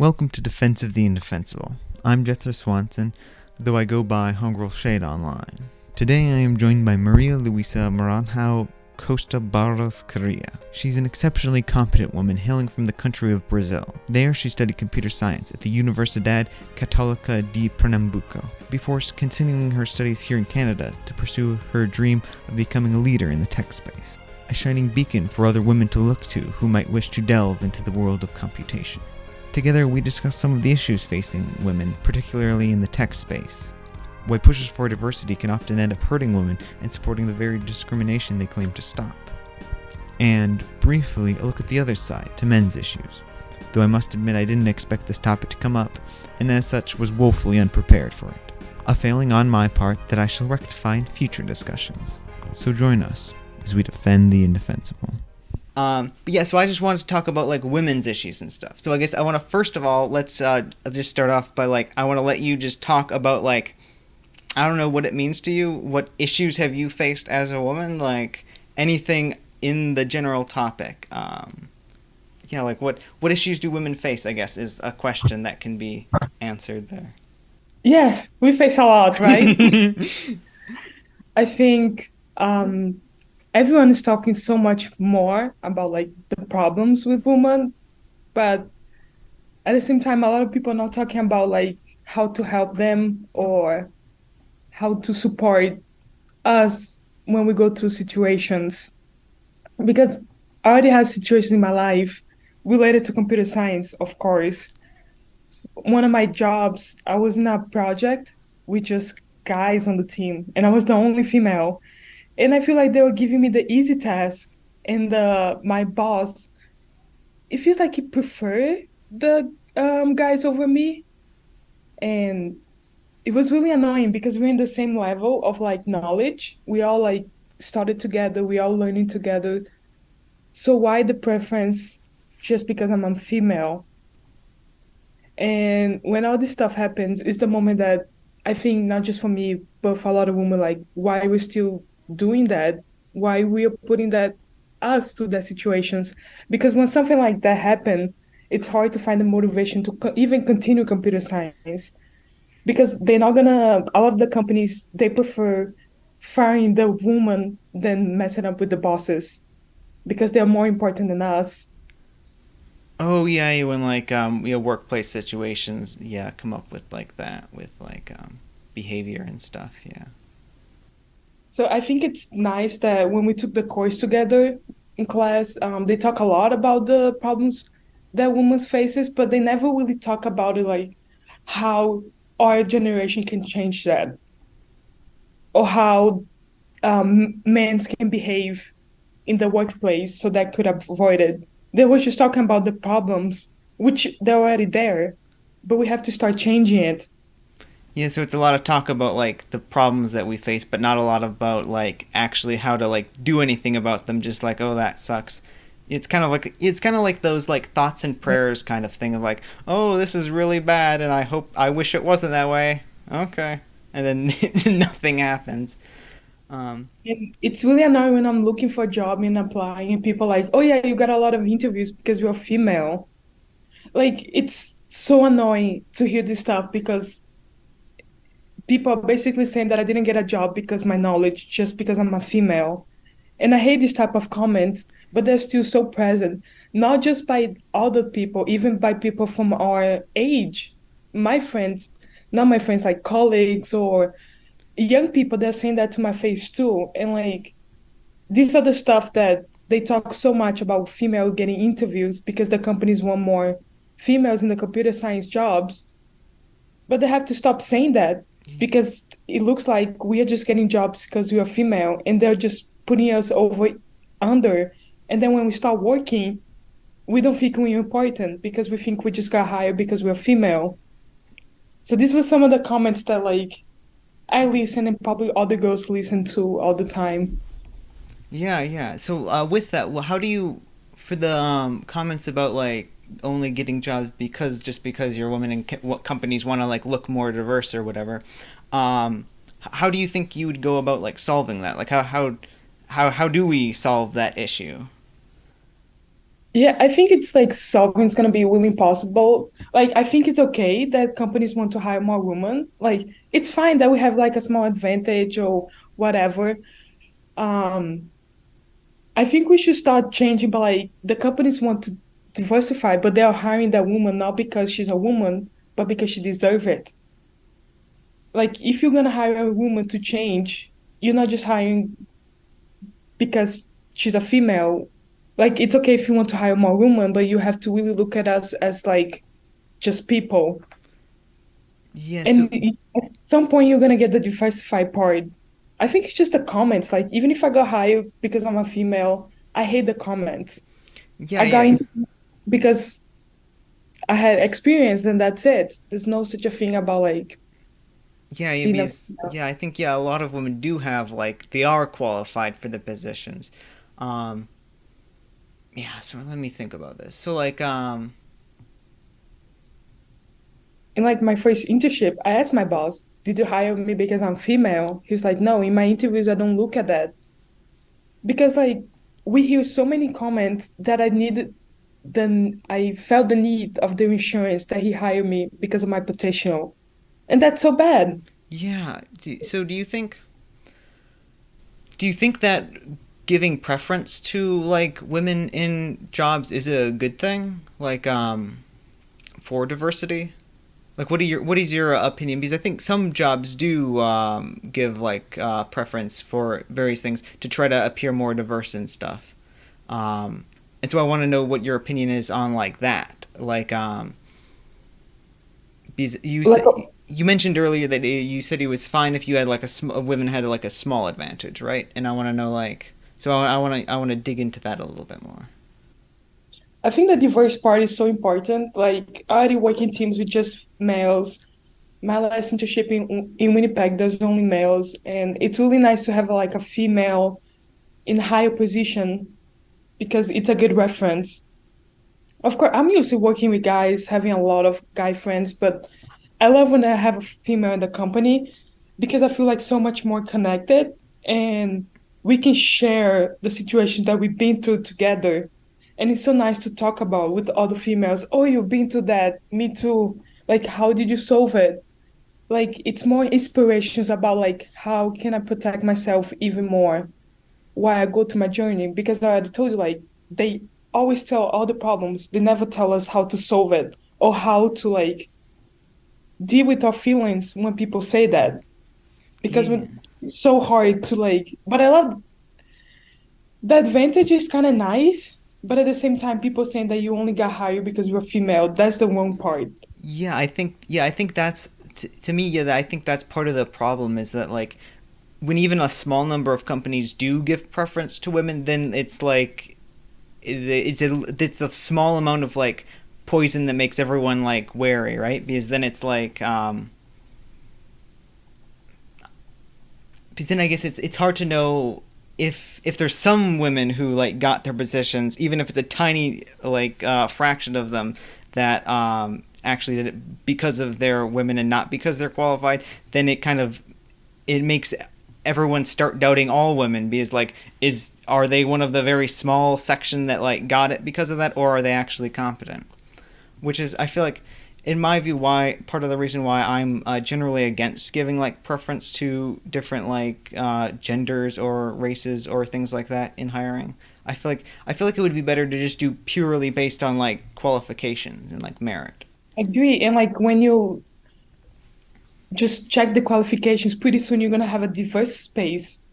Welcome to Defense of the Indefensible. I'm Jethro Swanson, though I go by Homegirl Shade online. Today I am joined by Maria Luisa Maranhao, Costa, Barros, Correia. She's an exceptionally competent woman hailing from the country of Brazil. There she studied computer science at the Universidade Católica de Pernambuco, before continuing her studies here in Canada to pursue her dream of becoming a leader in the tech space. A shining beacon for other women to look to who might wish to delve into the world of computation. Together, we discuss some of the issues facing women, particularly in the tech space. Why pushes for diversity can often end up hurting women and supporting the very discrimination they claim to stop. And, briefly, a look at the other side, to men's issues. Though I must admit I didn't expect this topic to come up, and as such was woefully unprepared for it. A failing on my part that I shall rectify in future discussions. So join us as we defend the indefensible. So I just wanted to talk about like women's issues and stuff. So I guess I want to first of all, let's just start off by I want to let you just talk about I don't know what it means to you. What issues have you faced as a woman? Anything in the general topic. What issues do women face, I guess, is a question that can be answered there. Yeah, we face a lot, right? I think everyone is talking so much more about the problems with women, but at the same time, a lot of people are not talking about how to help them or how to support us when we go through situations. Because I already had situations in my life related to computer science, of course. One of my jobs, I was in a project with just guys on the team, and I was the only female. And I feel like they were giving me the easy task, and my boss, it feels like he preferred the guys over me. And it was really annoying because we're in the same level of knowledge. We all started together, we all learning together. So why the preference just because I'm a female? And when all this stuff happens, it's the moment that I think not just for me, but for a lot of women, why we're still doing that, why we are putting us to that situations. Because when something like that happens, it's hard to find the motivation to even continue computer science. Because they're not gonna, a lot of the companies, they prefer firing the woman than messing up with the bosses because they're more important than us. Oh yeah, when workplace situations, come up with that with behavior and stuff, yeah. So I think it's nice that when we took the course together in class, they talk a lot about the problems that women faces, but they never really talk about it, how our generation can change that, or how men can behave in the workplace so that could avoid it. They were just talking about the problems, which they're already there, but we have to start changing it. Yeah, so it's a lot of talk about the problems that we face, but not a lot about actually how to do anything about them. Just oh, that sucks. It's kind of like those thoughts and prayers kind of thing of oh, this is really bad, and I wish it wasn't that way. Okay, and then nothing happens. And it's really annoying when I'm looking for a job and applying, and people oh yeah, you got a lot of interviews because you're female. It's so annoying to hear this stuff because people are basically saying that I didn't get a job because my knowledge, just because I'm a female. And I hate this type of comments, but they're still so present, not just by other people, even by people from our age. My friends, not my friends, colleagues or young people, they're saying that to my face too. And these are the stuff that they talk so much about female getting interviews because the companies want more females in the computer science jobs. But they have to stop saying that because it looks like we are just getting jobs because we are female and they're just putting us under. And then when we start working, we don't think we're important because we think we just got hired because we're female. So these were some of the comments that I listen and probably other girls listen to all the time. Yeah. So with that, well, how do you, for the comments about only getting jobs because you're a woman and what companies want to look more diverse or whatever, how do you think you would go about solving that? How do we solve that issue? Yeah, I think it's like solving is gonna be really impossible. Like, I think it's okay that companies want to hire more women. Like, it's fine that we have like a small advantage or whatever. Um, I think we should start changing, but like the companies want to diversify, but they are hiring that woman not because she's a woman, but because she deserves it. Like, if you're gonna hire a woman to change, you're not just hiring because she's a female. Like, it's okay if you want to hire more women, but you have to really look at us as like just people. Yeah, so And at some point, you're gonna get the diversified part. I think it's just the comments. Like, even if I got hired because I'm a female, I hate the comments. yeah, I got yeah. in because I had experience, and that's it. There's no such a thing about like Yeah, yeah, being a because female. yeah, I think yeah, a lot of women do have like they are qualified for the positions. Um, yeah, so let me think about this. So like In like my first internship, I asked my boss, "Did you hire me because I'm female?" He was like, "No, in my interviews, I don't look at that." Because like we hear so many comments that I needed then I felt the need of the insurance that he hired me because of my potential. And that's so bad. yeah, so do you think that giving preference to like women in jobs is a good thing? Like for diversity? Like what is your opinion? Because I think some jobs do give like preference for various things to try to appear more diverse and stuff. Um, and so I want to know what your opinion is on like that. Like because Like you mentioned earlier that you said it was fine if you had like women had like a small advantage, right? And I want to know like so I want to dig into that a little bit more. I think the diverse part is so important. Like I already work in teams with just males. My last internship in Winnipeg, there's only males, and it's really nice to have like a female in higher position because it's a good reference. Of course, I'm used to working with guys, having a lot of guy friends, but I love when I have a female in the company because I feel like so much more connected and we can share the situations that we've been through together. And it's so nice to talk about with other females. Oh, you've been through that. Me too. Like, how did you solve it? Like, it's more inspirations about like how can I protect myself even more while I go through my journey because I already told you, like, they always tell all the problems. They never tell us how to solve it or how to like deal with our feelings when people say that. Because Yeah. when it's so hard to like, but I love the advantage is kind of nice, but at the same time, people saying that you only got hired because you're female, that's the wrong part. Yeah, I think that's to me, yeah, I think that's part of the problem is that like when even a small number of companies do give preference to women, then it's like it's a small amount of like poison that makes everyone like wary, right? Because then it's like because then I guess it's hard to know if there's some women who like got their positions, even if it's a tiny like fraction of them that actually did it because of their women and not because they're qualified, then it makes everyone start doubting all women because like is are they one of the very small section that like got it because of that, or are they actually competent? Which is I feel like in my view why part of the reason why I'm generally against giving like preference to different like genders or races or things like that in hiring. I feel like it would be better to just do purely based on like qualifications and like merit. I agree. And like when you just check the qualifications, pretty soon you're gonna have a diverse space.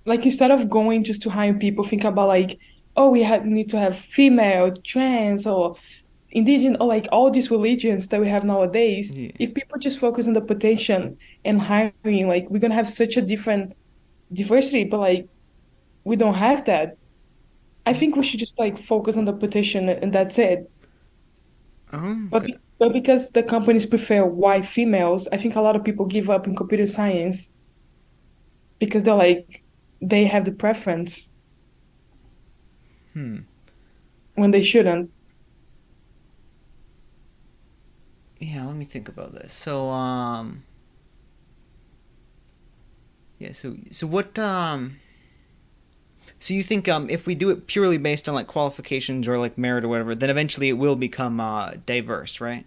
Like instead of going just to hire people, think about like, oh, need to have female, trans, or indigenous, or like all these religions that we have nowadays. Yeah. If people just focus on the potential and hiring, like we're gonna have such a different diversity, but like we don't have that. I think we should just like focus on the potential and that's it. But Okay. but because the companies prefer white females, I think a lot of people give up in computer science because they're like they have the preference Hmm. when they shouldn't. Yeah. Let me think about this. So yeah. So what So you think if we do it purely based on like qualifications or like merit or whatever, then eventually it will become diverse, right?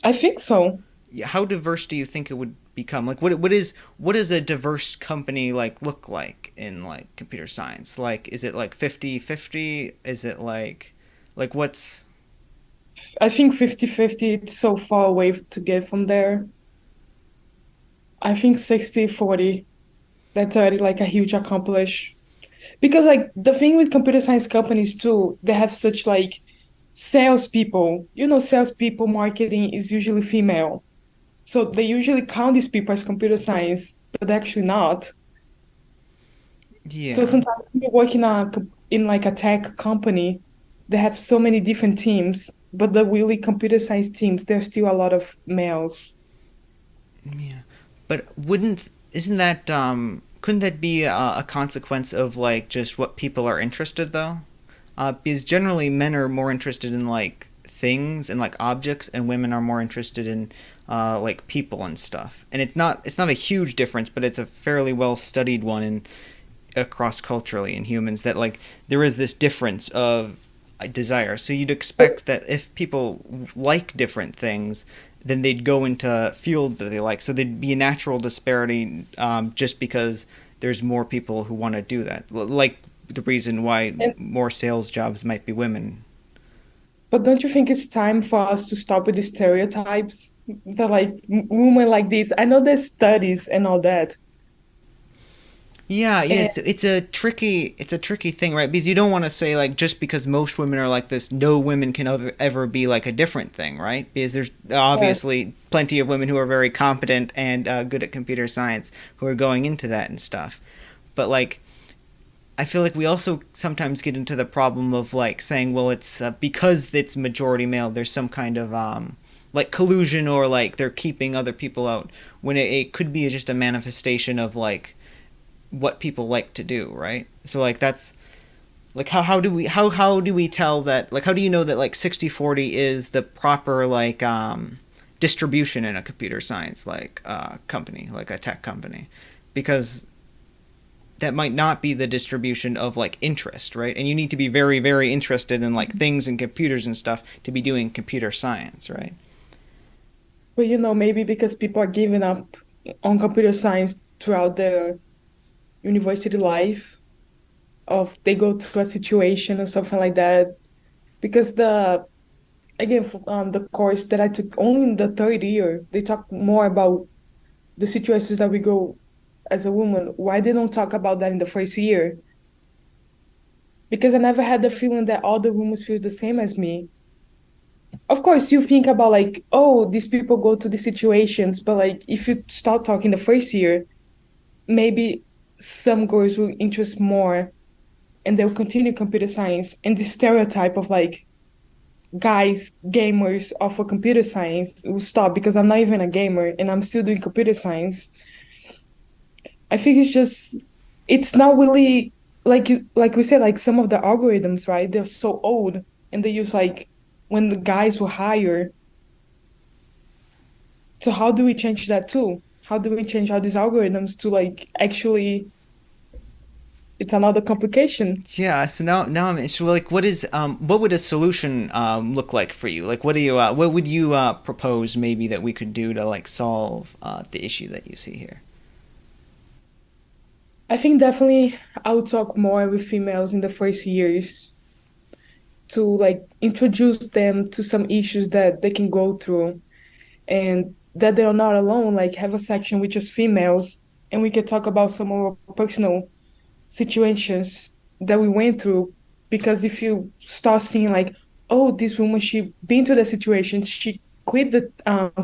I think so. Yeah, how diverse do you think it would become? Like what does a diverse company like look like in like computer science? Like is it like 50-50? Is it like what's I think 50-50. It's so far away to get from there. I think 60-40. That's already like a huge accomplish. Because like the thing with computer science companies too, they have such like salespeople. Salespeople marketing is usually female. So they usually count these people as computer science, but they're actually not. So yeah. sometimes you work in like a tech company, they have so many different teams, but the really computer science teams, there's still a lot of males. Yeah. But wouldn't isn't that couldn't that be a consequence of like just what people are interested though? Because generally men are more interested in like things and like objects, and women are more interested in like people and stuff. And it's not a huge difference, but it's a fairly well studied one in across culturally in humans that like there is this difference of desire. So you'd expect that if people like different things, then they'd go into fields that they like. So there'd be a natural disparity just because there's more people who want to do that. Like the reason why And more sales jobs might be women. but don't you think it's time for us to stop with the stereotypes that like women like this? I know there's studies and all that. Yeah, yeah, And it's a tricky thing, right? Because you don't want to say like just because most women are like this, no women can ever be like a different thing, right? Because there's yes, obviously plenty of women who are very competent and good at computer science who are going into that and stuff. But like, I feel like we also sometimes get into the problem of like saying, well, it's because it's majority male, there's some kind of like collusion or like they're keeping other people out when it could be just a manifestation of like what people like to do, right? So like that's like how do we tell that like how do you know that like 60-40 is the proper like distribution in a computer science like company, like a tech company? Because that might not be the distribution of like interest, right? And you need to be very very interested in like things and computers and stuff to be doing computer science, right? but maybe because people are giving up on computer science throughout their university life, of they go through a situation or something like that. Because the course that I took only in the third year, they talk more about the situations that we go as a woman. Why they don't talk about that in the first year? Because I never had the feeling that all the women feel the same as me. Of course, you think about like, oh, these people go to these situations, but like if you start talking the first year, maybe some girls will interest more and they'll continue computer science. And the stereotype of like guys, gamers of a computer science will stop because I'm not even a gamer and I'm still doing computer science. I think it's not really like we said, like some of the algorithms, right? They're so old and they use like when the guys were higher. So how do we change that too? How do we change all these algorithms to like actually it's another complication. Yeah, so now I'm interested. Like, what would a solution look like for you? Like, what would you propose maybe that we could do to like solve the issue that you see here? I think definitely I would talk more with females in the first years to like introduce them to some issues that they can go through and that they're not alone. Like have a section with just females and we could talk about some more personal situations that we went through. Because if you start seeing like, oh, this woman, she been through the situation, she quit the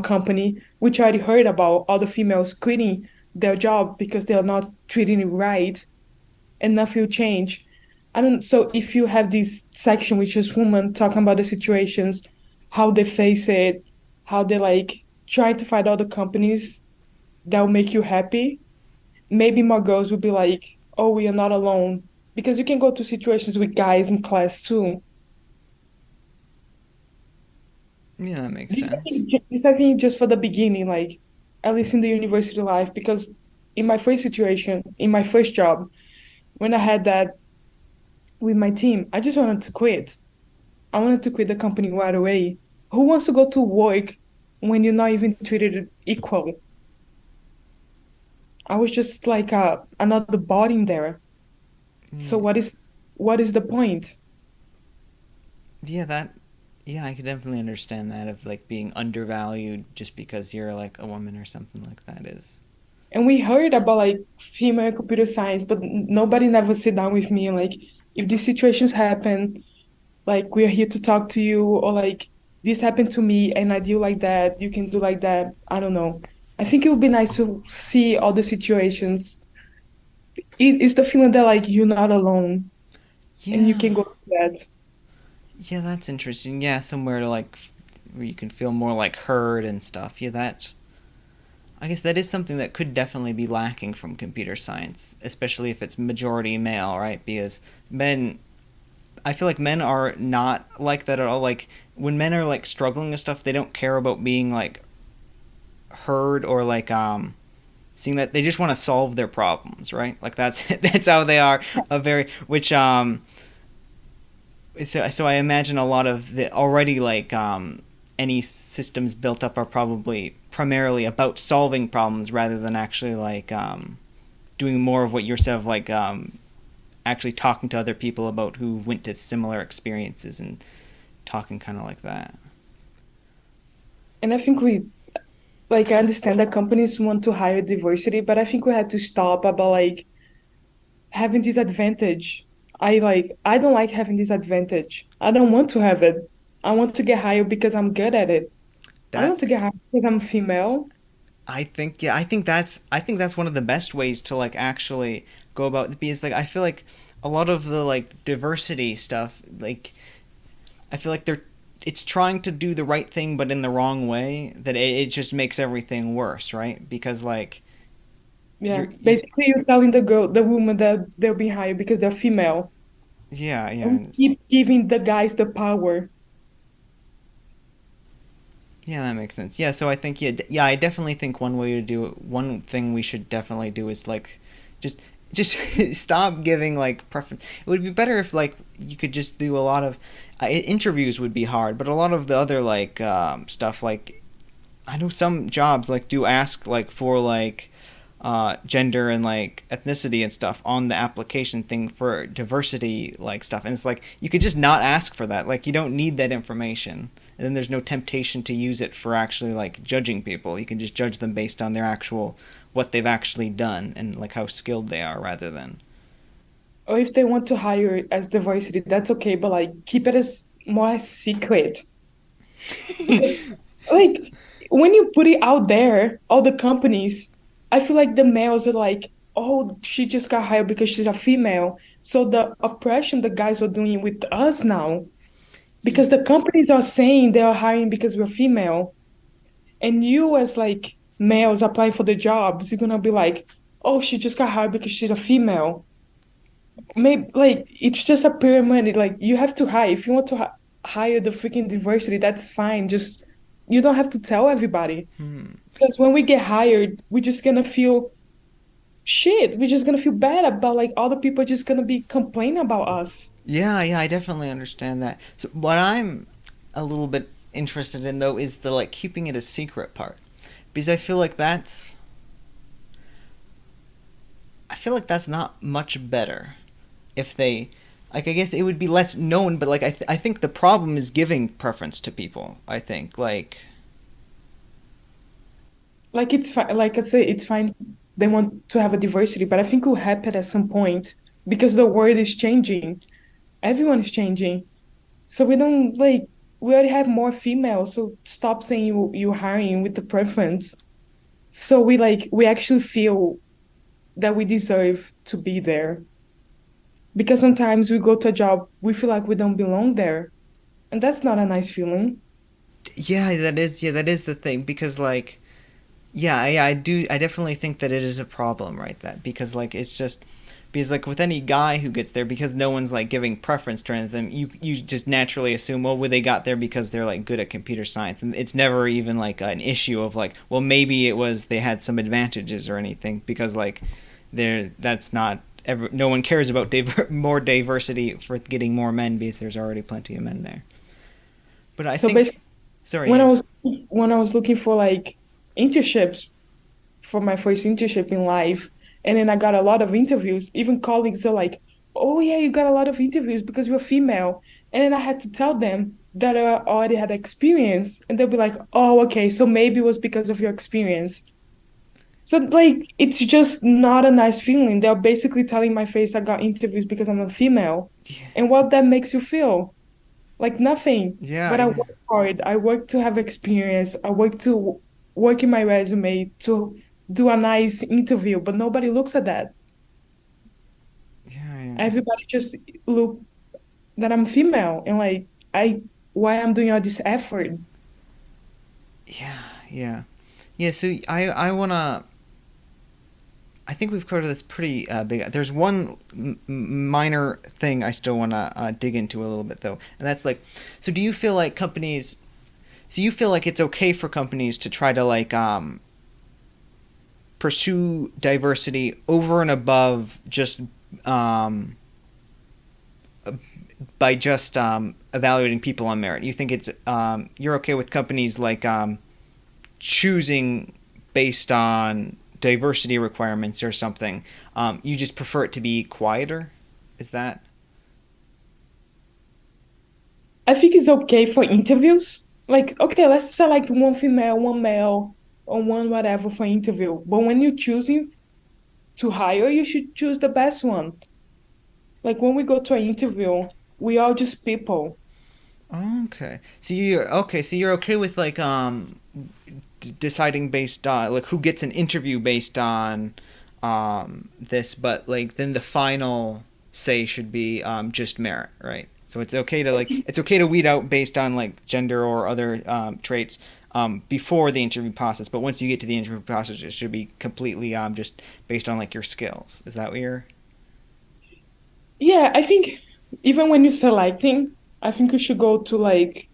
company, which I already heard about all the females quitting their job because they're not treating it right and nothing will change. I don't. So if you have this section which is women talking about the situations, how they face it, how they like trying to find other companies that will make you happy, maybe more girls will be like, oh, we are not alone. Because you can go to situations with guys in class too. Yeah, that makes sense. This I think just for the beginning, like at least in the university life, because in my first situation, in my first job, when I had that with my team, I just wanted to quit. I wanted to quit the company right away. Who wants to go to work when you're not even treated equal? I was just like another bot in there. So Yeah, what is the point? yeah, that. Yeah, I could definitely understand that of like being undervalued just because you're like a woman or something like that is. And we heard about like female computer science, but nobody never sit down with me and like if these situations happen, like we're here to talk to you, or like this happened to me and I do like that, you can do like that. I don't know. I think it would be nice to see all the situations. It's the feeling that like you're not alone and you Yeah, can go through that. yeah, that's interesting. Yeah, somewhere to like where you can feel more like heard and stuff. Yeah, that. I guess that is something that could definitely be lacking from computer science, especially if it's majority male, right? Because men, I feel like men are not like that at all. Like when men are like struggling with stuff, they don't care about being like heard or like seeing that they just want to solve their problems, right? Like that's that's how they are. A very which so I imagine a lot of the already like any systems built up are probably primarily about solving problems rather than actually like doing more of what you're sort of like actually talking to other people about who went to similar experiences and talking kind of like that. And I think we like I understand that companies want to hire diversity, but I think we had to stop about like having this advantage. I don't like having this advantage. I don't want to have it. I want to get hired because I'm good at it. I don't want to That's get hired because I'm female. I think yeah, I think that's one of the best ways to like actually go about it because like I feel like a lot of the like diversity stuff like I feel like they're it's trying to do the right thing but in the wrong way that it just makes everything worse, right? Because like Yeah. you Basically you're telling the woman that they'll be hired because they're female. yeah, yeah, And and we keep giving the guys the power. yeah, that makes sense. Yeah, so I think yeah, yeah, I definitely think one way to do it, one thing we should definitely do is like just just stop giving like preference. It would be better if like you could just do a lot of interviews would be hard, but a lot of the other like stuff like I know some jobs like do ask like for like gender and like ethnicity and stuff on the application thing for diversity like stuff, and it's like you could just not ask for that. Like you don't need that information, and then there's no temptation to use it for actually like judging people. You can just judge them based on their actual what they've actually done and like how skilled they are rather than Or if they want to hire as diversity, that's okay, but like keep it as more secret. Because like when you put it out there, all the companies, I feel like the males are like, oh, she just got hired because she's a female. So the oppression the guys are doing with us now, yeah. because the companies are saying they are hiring because we're female, and you as like males applying for the jobs, you're gonna be like, oh, she just got hired because she's a female. Maybe like it's just a pyramid. Like you have to hire if you want to hire the freaking diversity. That's fine. Just you don't have to tell everybody Hmm. because when we get hired, we're just gonna feel shit. We're just gonna feel bad about like other people are just gonna be complaining about us. Yeah, yeah, I definitely understand that. So what I'm a little bit interested in though is the like keeping it a secret part. Because I feel like that's not much better if they like I guess it would be less known, but like I think the problem is giving preference to people. I think like Like it's fine. Like I say, it's fine. They want to have a diversity, but I think it will happen at some point because the world is changing. Everyone is changing. So we don't like we already have more females, so stop saying you're hiring with the preference. So we actually feel that we deserve to be there. Because sometimes we go to a job, we feel like we don't belong there. And that's not a nice feeling. yeah, that is the thing because like yeah, I definitely think that it is a problem, right? That because like it's just because like with any guy who gets there, because no one's like giving preference to them, you just naturally assume well, they got there because they're like good at computer science, and it's never even like an issue of like well maybe it was they had some advantages or anything because like they're that's not no one cares about more diversity for getting more men because there's already plenty of men there. But I So think, basically, sorry, when yeah. I was looking for like internships for my first internship in life, and then I got a lot of interviews. Even colleagues are like, "Oh yeah, you got a lot of interviews because you're female." And then I had to tell them that I already had experience, and they'll be like, "Oh, okay, so maybe it was because of your experience." So like, it's just not a nice feeling. They're basically telling my face I got interviews because I'm a female, and what that makes you feel? Like nothing. Yeah, But I yeah, work hard. I work to have experience. I work to work in my resume to do a nice interview, but nobody looks at that. yeah, yeah, Everybody just look that I'm female and like I why I'm doing all this effort. yeah, yeah. Yeah, so I wanna. I think we've covered this pretty big. There's one minor thing I still wanna dig into a little bit though, and that's like, so do you feel like companies? So you feel like it's okay for companies to try to like pursue diversity over and above just um, by just evaluating people on merit. You think it's you're okay with companies like choosing based on diversity requirements or something. You just prefer it to be quieter. Is that? I think it's okay for interviews. Like, okay, let's select one female, one male, or one whatever for interview. But when you're choosing to hire, you should choose the best one. Like when we go to an interview, we are just people. Okay. So you're okay. So you're okay with like deciding based on like who gets an interview based on this, but like then the final say should be just merit, right? So it's okay to weed out based on like gender or other traits before the interview process, but once you get to the interview process, it should be completely just based on like your skills. Is that what you're? Yeah, I think even when you're selecting, I think you should go to like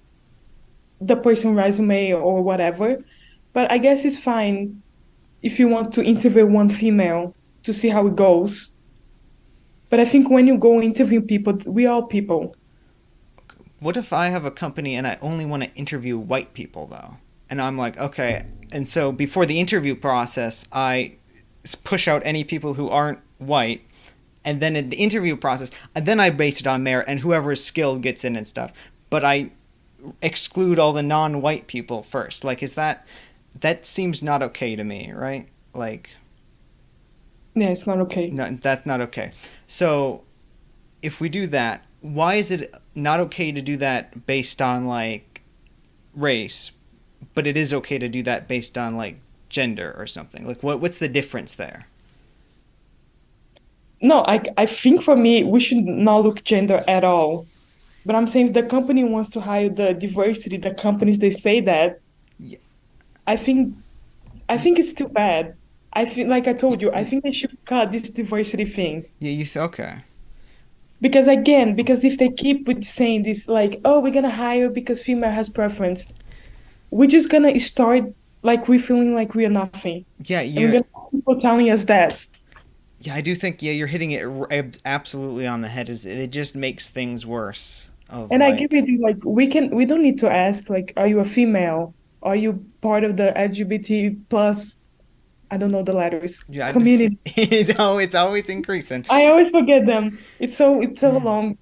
the person resume or whatever. But I guess it's fine if you want to interview one female to see how it goes. But I think when you go interview people, we are people. What if I have a company and I only want to interview white people though? And I'm like, okay, and so before the interview process, I push out any people who aren't white, and then in the interview process, and then I base it on merit, and whoever is skilled gets in and stuff. But I exclude all the non-white people first. Like, is that seems not okay to me, right? Like, Yeah, it's not okay. no, that's not okay. So if we do that, why is it not okay to do that based on like race, but it is okay to do that based on like gender or something? Like what's the difference there? No, I think for me, we should not look gender at all. But I'm saying if the company wants to hire the diversity, the companies they say that, Yeah, I think I think it's too bad. I think, like I told you, I yeah, think they should cut this diversity thing. okay. Because again, because if they keep with saying this, like, oh, we're gonna hire because female has preference, we're just gonna start like we feeling like we are nothing, Yeah, and we're you're gonna have people telling us that. yeah, I do think you're hitting it absolutely on the head. Is it just makes things worse of And I give like it like we don't need to ask like, are you a female? Are you part of the LGBT plus? I don't know the letters yeah, community. it's always increasing. I always forget them. It's so Yeah. long.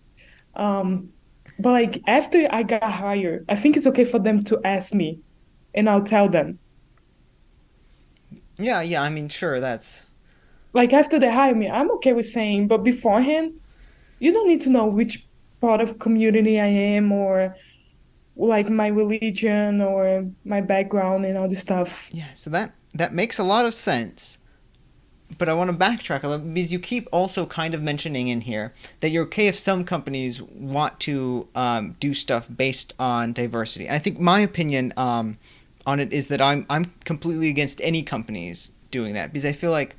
Um, but like after I got hired, I think it's okay for them to ask me, and I'll tell them. Yeah, yeah, I mean sure that's Like after they hire me, I'm okay with saying, but beforehand, you don't need to know which part of community I am or like my religion or my background and all this stuff. yeah, so that makes a lot of sense. But I want to backtrack a little because you keep also kind of mentioning in here that you're okay if some companies want to do stuff based on diversity. I think my opinion on it is that I'm completely against any companies doing that because I feel like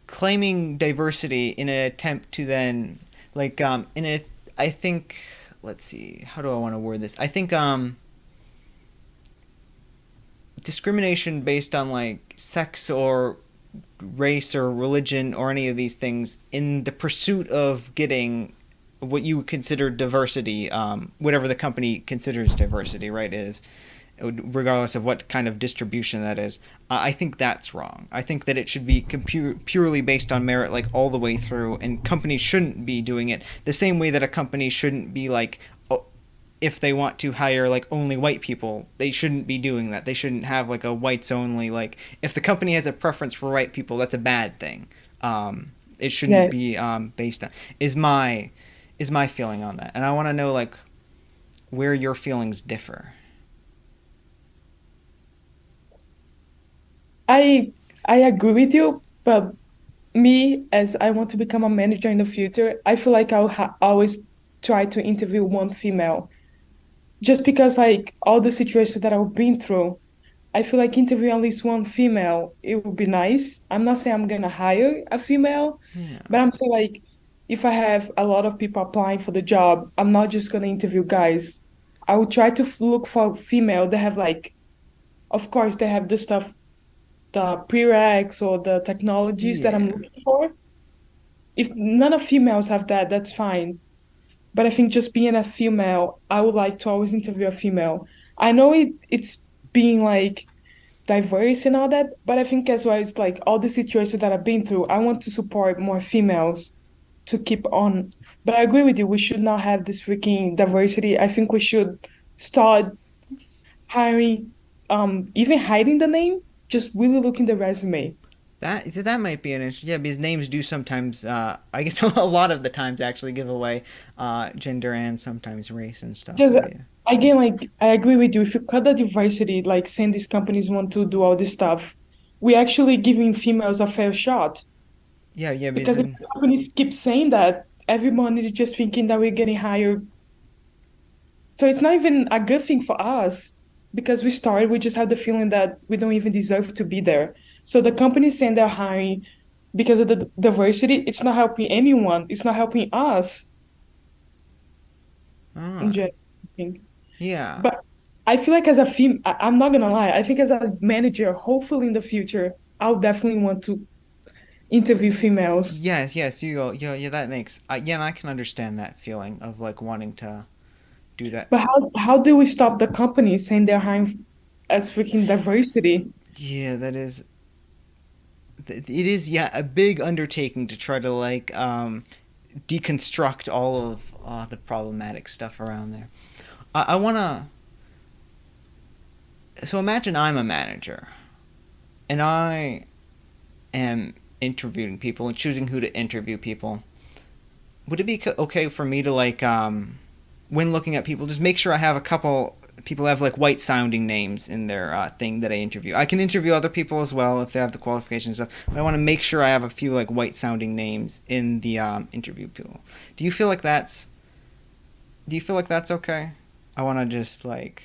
claiming diversity in an attempt to then like in a I think let's see how do I want to word this I think discrimination based on like sex or race or religion or any of these things in the pursuit of getting what you would consider diversity, whatever the company considers diversity, right? Is regardless of what kind of distribution that is. I think that's wrong. I think that it should be purely based on merit, like all the way through, and companies shouldn't be doing it the same way that a company shouldn't be like, oh, if they want to hire like only white people, they shouldn't be doing that. They shouldn't have like a whites only. Like if the company has a preference for white people, that's a bad thing. It shouldn't Yeah, be based on is my feeling on that, and I want to know like where your feelings differ. I I agree with you, but me, as I want to become a manager in the future, I feel like I'll always try to interview one female, just because like all the situations that I've been through. I feel like interviewing at least one female, it would be nice. I'm not saying I'm gonna hire a female, Yeah. but I'm saying like if I have a lot of people applying for the job, I'm not just gonna interview guys. I would try to look for female that have like, of course, they have the stuff, the prereqs or the technologies that I'm Yeah. looking for. If none of females have that, that's fine. But I think just being a female, I would like to always interview a female. I know it's being like diverse and all that, but I think as well it's like all the situations that I've been through, I want to support more females to keep on. But I agree with you, we should not have this freaking diversity. I think we should start hiring, even hiding the name, just really look in the resume. That might be an interesting. Yeah, because names do sometimes. I guess a lot of the times actually give away gender and sometimes race and stuff. Because So yeah. again, like I agree with you. If you cut the diversity, like saying these companies want to do all this stuff, we actually giving females a fair shot. Yeah, yeah, because Because if then companies keep saying that, everyone is just thinking that we're getting hired. So it's not even a good thing for us because we started, we just have the feeling that we don't even deserve to be there. So the companies saying they're hiring because of the diversity, it's not helping anyone. It's not helping us in ah, general, I think. yeah. But I feel like as a I'm not gonna lie. I think as a manager, hopefully in the future, I'll definitely want to interview females. Yes, yes, you go. Yeah, yeah, that makes. Yeah, and I can understand that feeling of like wanting to do that. But how do we stop the companies saying they're hiring as freaking diversity? Yeah, that is. It is, yeah, a big undertaking to try to like deconstruct all of the problematic stuff around there. I wanna. So imagine I'm a manager, and I am interviewing people and choosing who to interview people. Would it be okay for me to like when looking at people, just make sure I have a couple people have like white sounding names in their thing that I interview. I can interview other people as well if they have the qualifications and stuff, but I want to make sure I have a few like white sounding names in the interview pool. Do you feel like that's do you feel like that's okay? I want to just like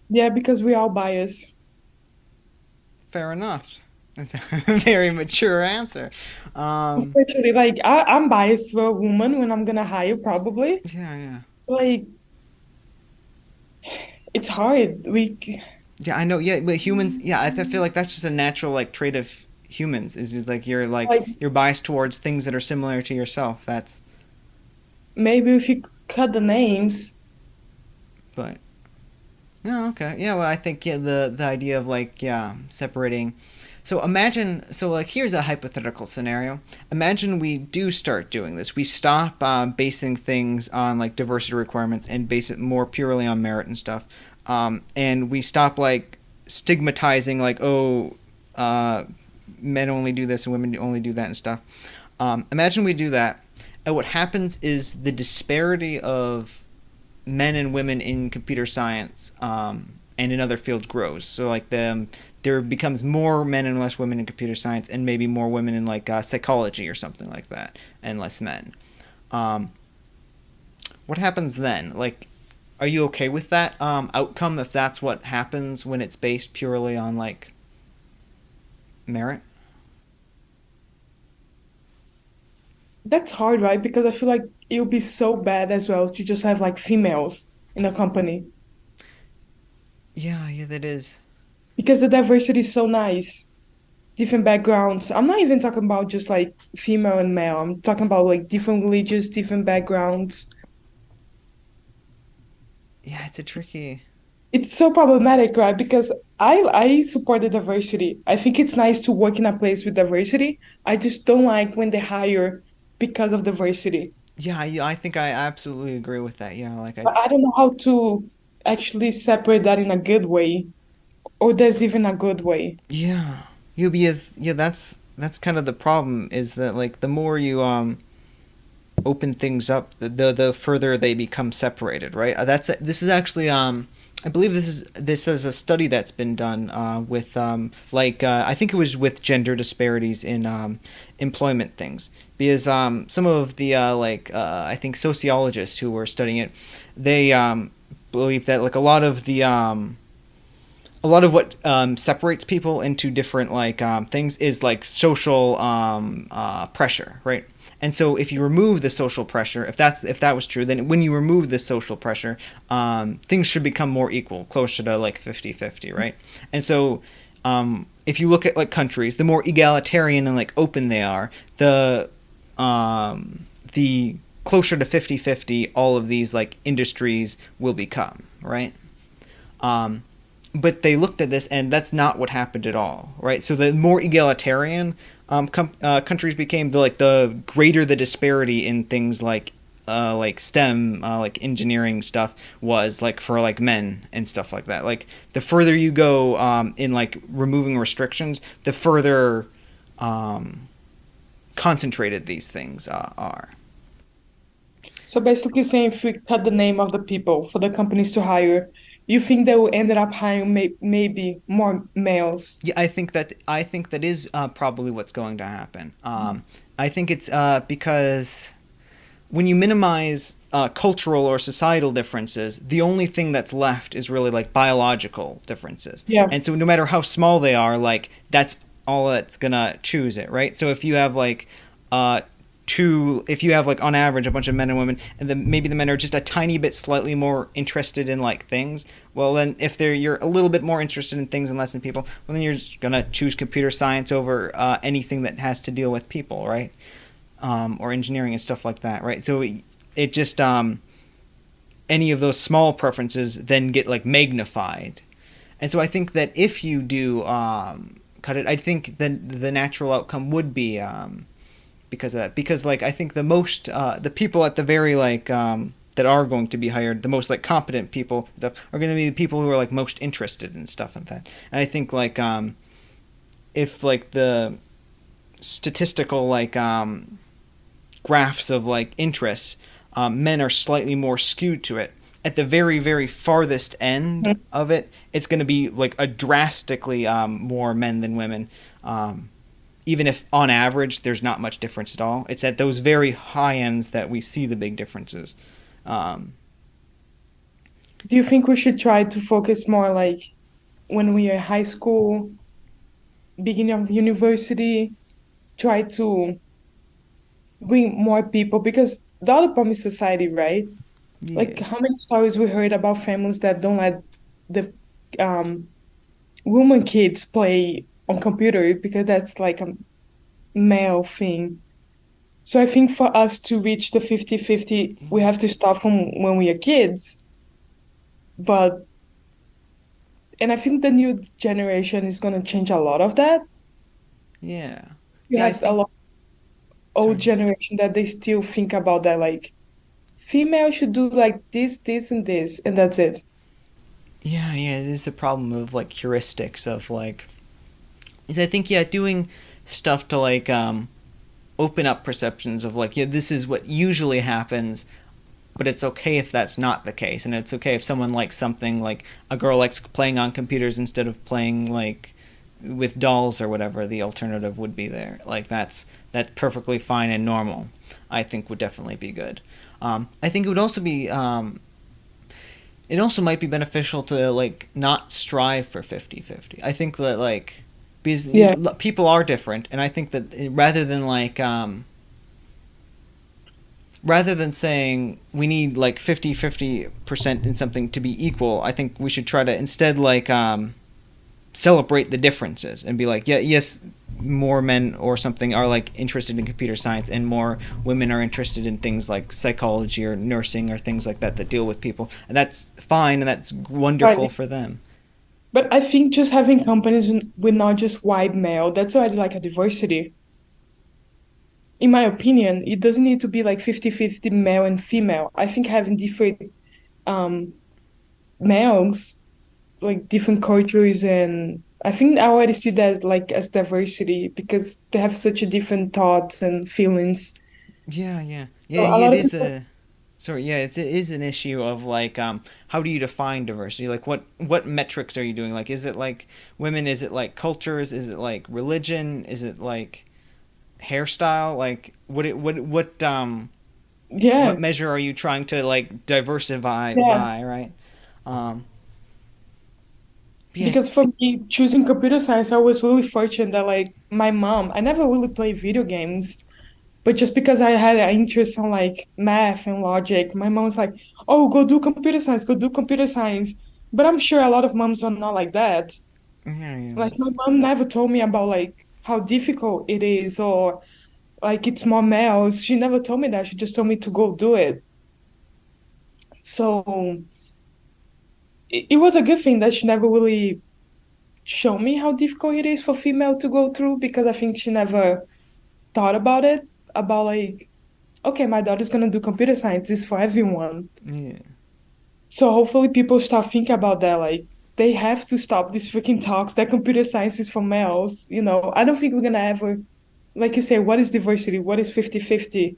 Yeah, because we all biased. fair enough. That's a very mature answer. Um, Especially like I'm biased for a woman when I'm gonna hire probably. yeah, yeah. Like it's hard. Yeah, I know. Yeah, but humans. Yeah, I feel like that's just a natural like trait of humans. Is just, like like you're biased towards things that are similar to yourself. That's maybe if you cut the names. but no, okay. Yeah, well, I think yeah the idea of like yeah separating. So imagine so like here's a hypothetical scenario. Imagine we do start doing this. We stop basing things on like diversity requirements and base it more purely on merit and stuff. And we stop like stigmatizing like oh uh, men only do this and women only do that and stuff. Imagine we do that, and what happens is the disparity of men and women in computer science and in other fields grows. So like there becomes more men and less women in computer science, and maybe more women in like psychology or something like that, and less men. Um, what happens then? Like, are you okay with that outcome if that's what happens when it's based purely on like merit? That's hard, right? Because I feel like it would be so bad as well to just have like females in a company Yeah, yeah, that is. because the diversity is so nice. different backgrounds. I'm not even talking about just like female and male. I'm talking about like different religions, different backgrounds. Yeah, it's a tricky. It's so problematic, right? Because I support the diversity. I think it's nice to work in a place with diversity. I just don't like when they hire because of diversity. Yeah, I think I absolutely agree with that. Yeah, like I But I don't know how to actually separate that in a good way, or there's even a good way. yeah. You because yeah, that's kind of the problem is that like the more you open things up, the further they become separated, right? That's this is actually I believe this is a study that's been done with I think it was with gender disparities in employment things because some of the I think sociologists who were studying it they believe that like a lot of what separates people into different things is like social pressure, right? And so if you remove the social pressure, if that was true, then when you remove the social pressure, things should become more equal, closer to like 50-50, right? And so if you look at like countries, the more egalitarian and like open they are, the closer to 50-50 all of these like industries will become, right? Um, but they looked at this, and that's not what happened at all, right? So the more egalitarian countries became, the greater the disparity in things like STEM, like engineering stuff was like for like men and stuff like that. Like the further you go in like removing restrictions, the further um, concentrated these things are. So basically saying if we cut the name of the people for the companies to hire, you think they will end up hiring maybe more males? Yeah, I think that is probably what's going to happen. I think it's because when you minimize cultural or societal differences, the only thing that's left is really like biological differences. Yeah. And so no matter how small they are, like that's all that's gonna choose it, right? So if you have like uh, if you have like on average a bunch of men and women, and then maybe the men are just a tiny bit slightly more interested in like things, well then if you're a little bit more interested in things and less in people, well then you're just gonna choose computer science over anything that has to deal with people, right? Or engineering and stuff like that, right? So it just any of those small preferences then get like magnified, and so I think that if you do cut it, I think then the natural outcome would be because of that. Because like I think the people at the very that are going to be hired, the most like competent people that are going to be the people who are like most interested in stuff like that. And I think if like the statistical graphs of like interests, men are slightly more skewed to it. At the very, very farthest end of it, it's going to be like a drastically more men than women. Even if on average there's not much difference at all, it's at those very high ends that we see the big differences. Um, Do you think we should try to focus more like when we are in high school, beginning of university, try to bring more people? Because the other problem is society, right? Like yeah, how many stories we heard about families that don't let the um woman kids play on computer because that's like a male thing. So I think for us to reach the 50-50, we have to start from when we are kids. But and I think the new generation is going to change a lot of that. yeah, You yeah. I have a think. lot of old Sorry. generation that they still think about that, like female should do like this, and this, and that's it. Yeah, yeah. It is the problem of like heuristics of like. Is I think yeah, doing stuff to open up perceptions of like yeah, this is what usually happens, but it's okay if that's not the case, and it's okay if someone likes something like a girl likes playing on computers instead of playing like with dolls or whatever the alternative would be there. Like that's perfectly fine and normal. I think would definitely be good. I think it would also be it also might be beneficial to like not strive for 50-50. I think that like because Yeah. people are different, and I think that rather than saying we need like 50-50% in something to be equal, I think we should try to instead celebrate the differences and be like, yeah, yes, more men or something are like interested in computer science and more women are interested in things like psychology or nursing or things like that that deal with people, and that's fine and that's wonderful Right. for them. But I think just having companies with not just white male, that's already like a diversity. In my opinion, it doesn't need to be like 50-50 male and female. I think having different um males, like different cultures, and I think I already see that as like as diversity because they have such a different thoughts and feelings. Yeah, yeah, So yeah. a It lot of is people, a sorry. Yeah, it is an issue of like how do you define diversity? Like what metrics are you doing? Like is it like women? Is it like cultures? Is it like religion? Is it like hairstyle? Like what yeah, measure are you trying to like diversify yeah. by, right? Um, yeah, Because for me, choosing computer science, I was really fortunate that like my mom, I never really played video games, but just because I had an interest in like math and logic, my mom was like, "Oh, go do computer science, go do computer science." But I'm sure a lot of moms are not like that. yeah, yeah. Like my mom never told me about like how difficult it is or like it's more males. She never told me that. She just told me to go do it. So it was a good thing that she never really showed me how difficult it is for female to go through because I think she never thought about it, about like, okay, my daughter's gonna do computer science, it's for everyone. Yeah. So hopefully people start thinking about that, like they have to stop these freaking talks that computer science is for males. I don't think we're gonna ever, like you say, what is diversity? What is 50-50?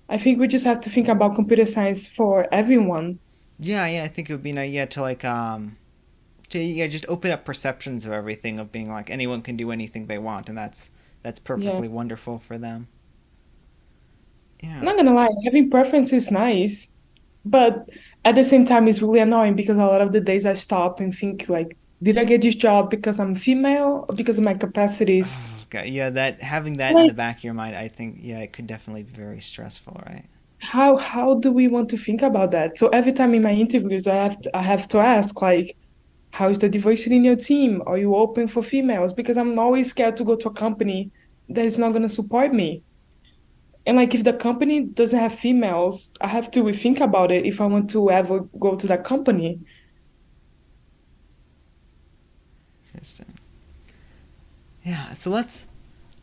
I think we just have to think about computer science for everyone. Yeah, yeah, I think it would be nice, yeah, to like to yeah, just open up perceptions of everything of being like anyone can do anything they want, and that's Yeah. perfectly wonderful for them. I'm Yeah. not gonna lie, having preference is nice, but at the same time, it's really annoying because a lot of the days I stop and think like, did I get this job because I'm female or because of my capacities? Oh, God, yeah, that having that in Like, the back of your mind, I think, yeah, it could definitely be very stressful, right? how do we want to think about that? So every time in my interviews, I have to ask like, how is the diversity in your team? Are you open for females? Because I'm always scared to go to a company that is not gonna support me. And like if the company doesn't have females, I have to rethink about it if I want to ever go to that company. Interesting. Yeah, so let's.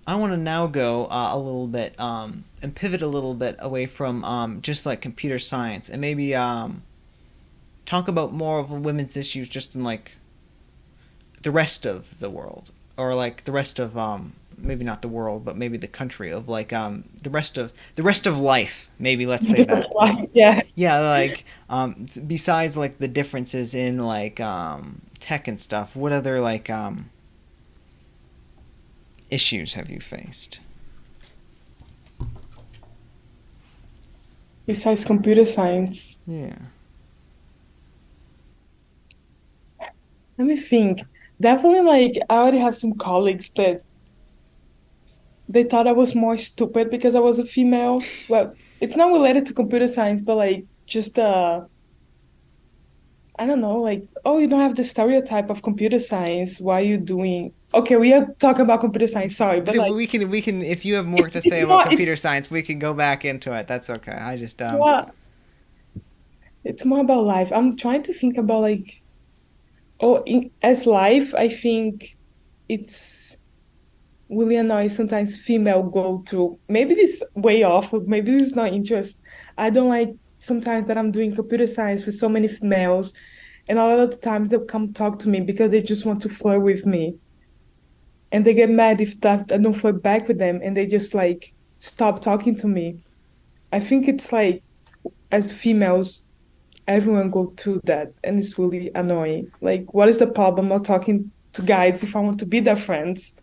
I want to now go a little bit and pivot a little bit away from just like computer science and maybe talk about more of women's issues just in like the rest of the world or like the rest of maybe not the world but maybe the country of like the rest of life, maybe let's say Because that, like, like, yeah. yeah, like besides like the differences in like tech and stuff, what other like issues have you faced? Besides computer science. Yeah. Let me think. Definitely like I already have some colleagues that they thought I was more stupid because I was a female. Well, it's not related to computer science, but like just I don't know, like, oh, you don't have the stereotype of computer science. Why are you doing? Okay, we are talking about computer science, sorry, but like We can if you have more it's to say it's about more it's computer science, we can go back into it. That's okay. I just more it's more about life. I'm trying to think about like as life, I think it's really annoying sometimes female go through. Maybe this way off, or maybe this is not interest. I don't like sometimes that I'm doing computer science with so many females, and a lot of the times they'll come talk to me because they just want to flirt with me. And they get mad if that I don't flirt back with them and they just like stop talking to me. I think it's like as females, everyone go through that and it's really annoying. Like what is the problem of talking to guys if I want to be their friends?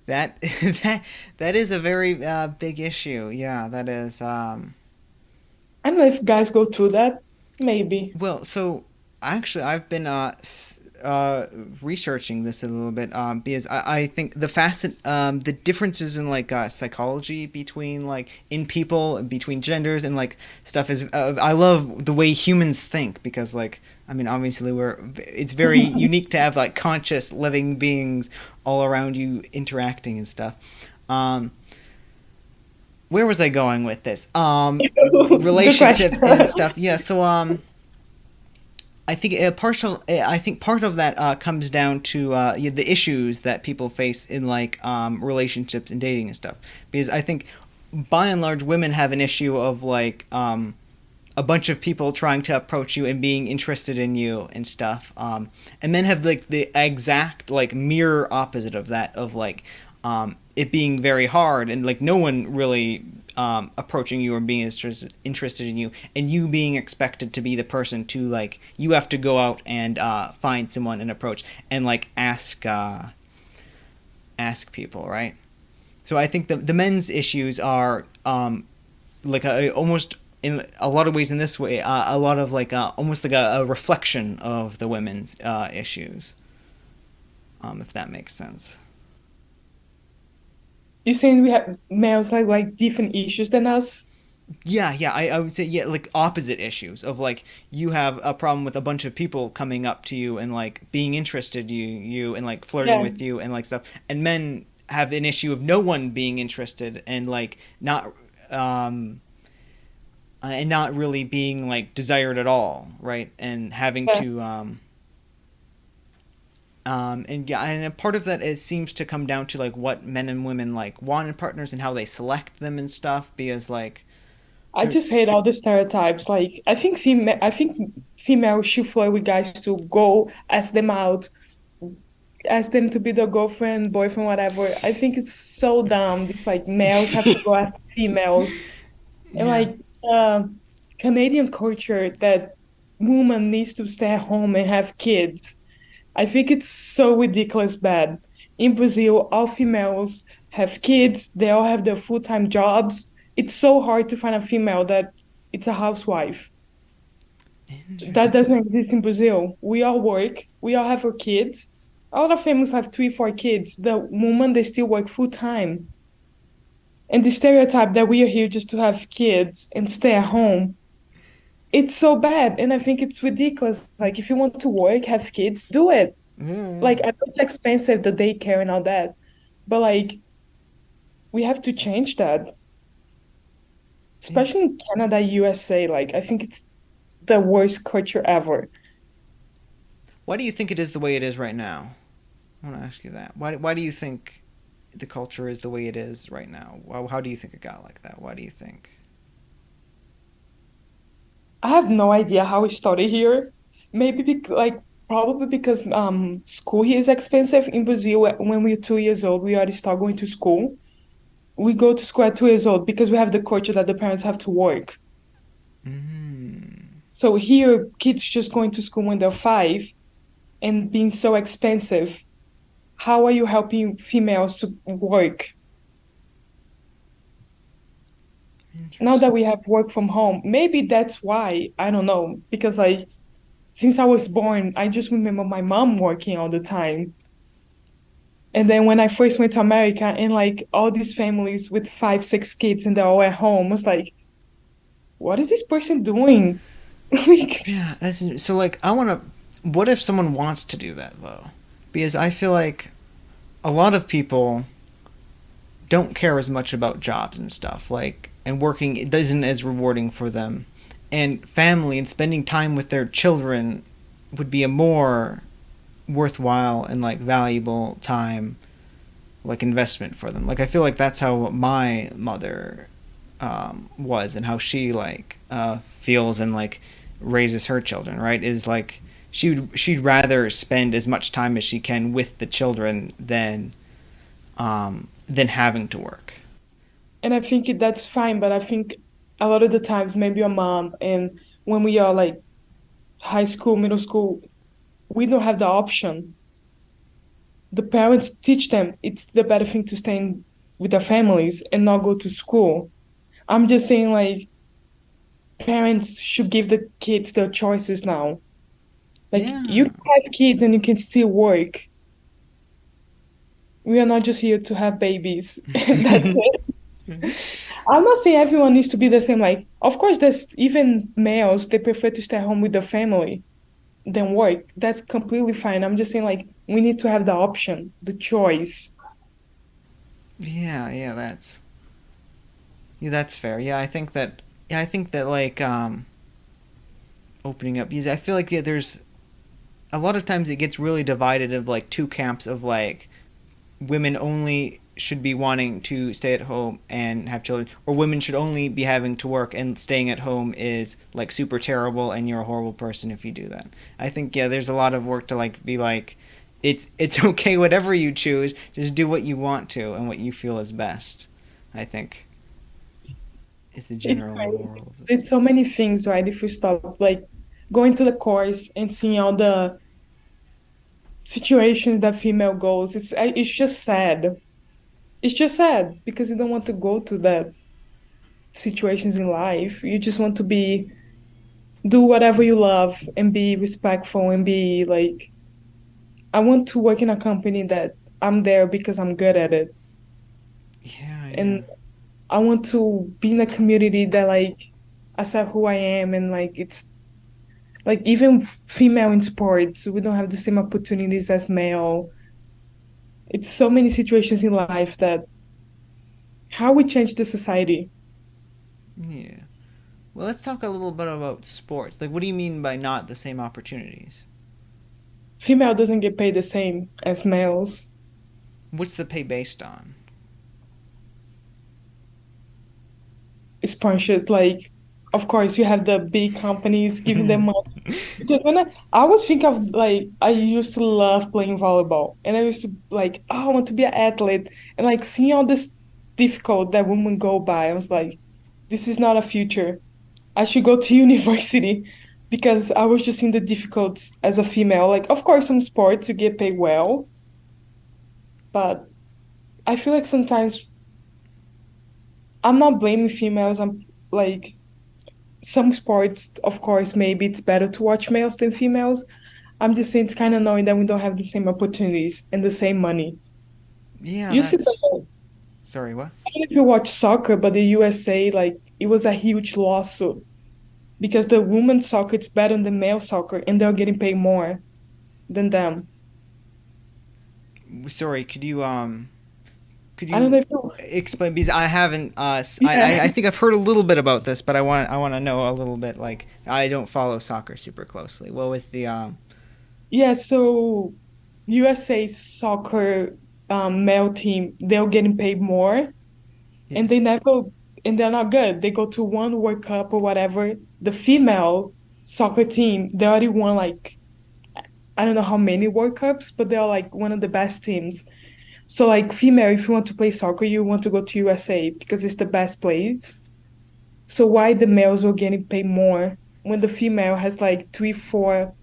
that that that is a very big issue. Yeah, that is. I don't know if guys go through that. Maybe. Well, so actually, I've been researching this a little bit because I think the differences in like psychology between like in people between genders and like stuff is I love the way humans think because like I mean, obviously, it's very unique to have like conscious living beings all around you interacting and stuff. Um, where was I going with this? Good question. Relationships and stuff. Yeah. So, I think part of that comes down to the issues that people face in like relationships and dating and stuff. Because I think, by and large, women have an issue of like a bunch of people trying to approach you and being interested in you and stuff. And men have like the exact like mirror opposite of that of like it being very hard and like no one really approaching you or being interested in you, and you being expected to be the person to like you have to go out and find someone and approach and like ask people, right? So I think the men's issues are like almost in a lot of ways in this way a lot of like almost like a reflection of the women's issues, if that makes sense. You're saying we have males like different issues than us? Yeah, I would say yeah, like opposite issues of like you have a problem with a bunch of people coming up to you and like being interested you and like flirting Yeah. with you and like stuff, and men have an issue of no one being interested and like not and not really being like desired at all, right? And having Yeah. to and yeah, and a part of that it seems to come down to like what men and women like want in partners and how they select them and stuff. Because like, I just hate all the stereotypes. Like, I think females should flirt with guys to go ask them out, ask them to be their girlfriend, boyfriend, whatever. I think it's so dumb. It's like males have to go ask females. And yeah, like uh, Canadian culture that woman needs to stay at home and have kids. I think it's so ridiculous bad. In Brazil, all females have kids, they all have their full-time jobs. It's so hard to find a female that it's a housewife. That interesting. doesn't exist in Brazil. We all work, we all have our kids. A lot of families have three, four kids. The woman, they still work full time. And the stereotype that we are here just to have kids and stay at home, it's so bad. And I think it's ridiculous. Like, if you want to work, have kids, do it. Yeah, Like, I know it's expensive, the daycare and all that, but like, we have to change that, yeah. especially in Canada, USA. Like, I think it's the worst culture ever. Why do you think it is the way it is right now? I want to ask you that. Why do you think the culture is the way it is right now? How do you think it got like that? Why do you think? I have no idea how we started here. Maybe probably because school here is expensive in Brazil. When we're 2 years old, we already start going to school. We go to school at 2 years old because we have the culture that the parents have to work. Mm. So here, kids just going to school when they're five and being so expensive. How are you helping females to work? Now that Interesting. we have work from home, maybe that's why, I don't know, because like since I was born, I just remember my mom working all the time. And then when I first went to America and like all these families with five, six kids and they're all at home, I was like, what is this person doing? Like, Yeah, so like I want to. What if someone wants to do that though? Because I feel like a lot of people don't care as much about jobs and stuff. Like, and working it isn't as rewarding for them, and family and spending time with their children would be a more worthwhile and like valuable time like investment for them. Like I feel like that's how my mother was and how she like feels and like raises her children. Right? Is like she'd rather spend as much time as she can with the children than having to work. and I think that's fine, but I think a lot of the times maybe your mom and when we are like high school, middle school, we don't have the option. The parents teach them it's the better thing to stay with their families and not go to school. I'm just saying like parents should give the kids their choices now. Like you Yeah. can have kids and you can still work. We are not just here to have babies. That's it. I'm not saying everyone needs to be the same. Like, of course, there's even males, they prefer to stay home with the family. than work, that's completely fine. I'm just saying like we need to have the option, the choice. Yeah, yeah, that's fair. Yeah, I think that like opening up because I feel like there's a lot of times it gets really divided of like two camps of like women only should be wanting to stay at home and have children, or women should only be having to work and staying at home is like super terrible and you're a horrible person if you do that. I think yeah, there's a lot of work to like be like, it's okay whatever you choose, just do what you want to and what you feel is best. I think is the It's general right. moral of this. It's so many things, right? If you stop like going to the course and seeing all the situations that female goes, it's just sad. It's just sad because you don't want to go to that situations in life. You just want to be do whatever you love and be respectful and be like I want to work in a company that I'm there because I'm good at it. Yeah, yeah. And I want to be in a community that like accept who I am and like it's like even female in sports, we don't have the same opportunities as male. It's so many situations in life that how we change the society. Yeah. Well, let's talk a little bit about sports. Like, what do you mean by not the same opportunities? Female doesn't get paid the same as males. What's the pay based on? Sponsored like of course you have the big companies giving them money because when I always think of like I used to love playing volleyball and I used to like oh I want to be an athlete and like seeing all this difficult that women go by I was like this is not a future. I should go to university because I was just in the difficult as a female. Like, of course, some sports you get paid well, but I feel like sometimes I'm not blaming females. I'm like some sports, of course, maybe it's better to watch males than females. I'm just saying it's kind of annoying that we don't have the same opportunities and the same money. Yeah, You see, that's. the, Sorry, what? I don't know if you watch soccer, but the USA, like, it was a huge lawsuit because the women's soccer is better than male soccer and they're getting paid more than them. Sorry, could I don't know you if you, explain? Because I haven't. yeah, I think I've heard a little bit about this, but I want to know a little bit. Like, I don't follow soccer super closely. What was the yeah. So USA soccer male team, they're getting paid more, Yeah. and they never, and they're not good. They go to one World Cup or whatever. The female soccer team, they already won like I don't know how many World Cups, but they're like one of the best teams. So like female, if you want to play soccer, you want to go to USA because it's the best place. So why the males were getting paid more when the female has like three, four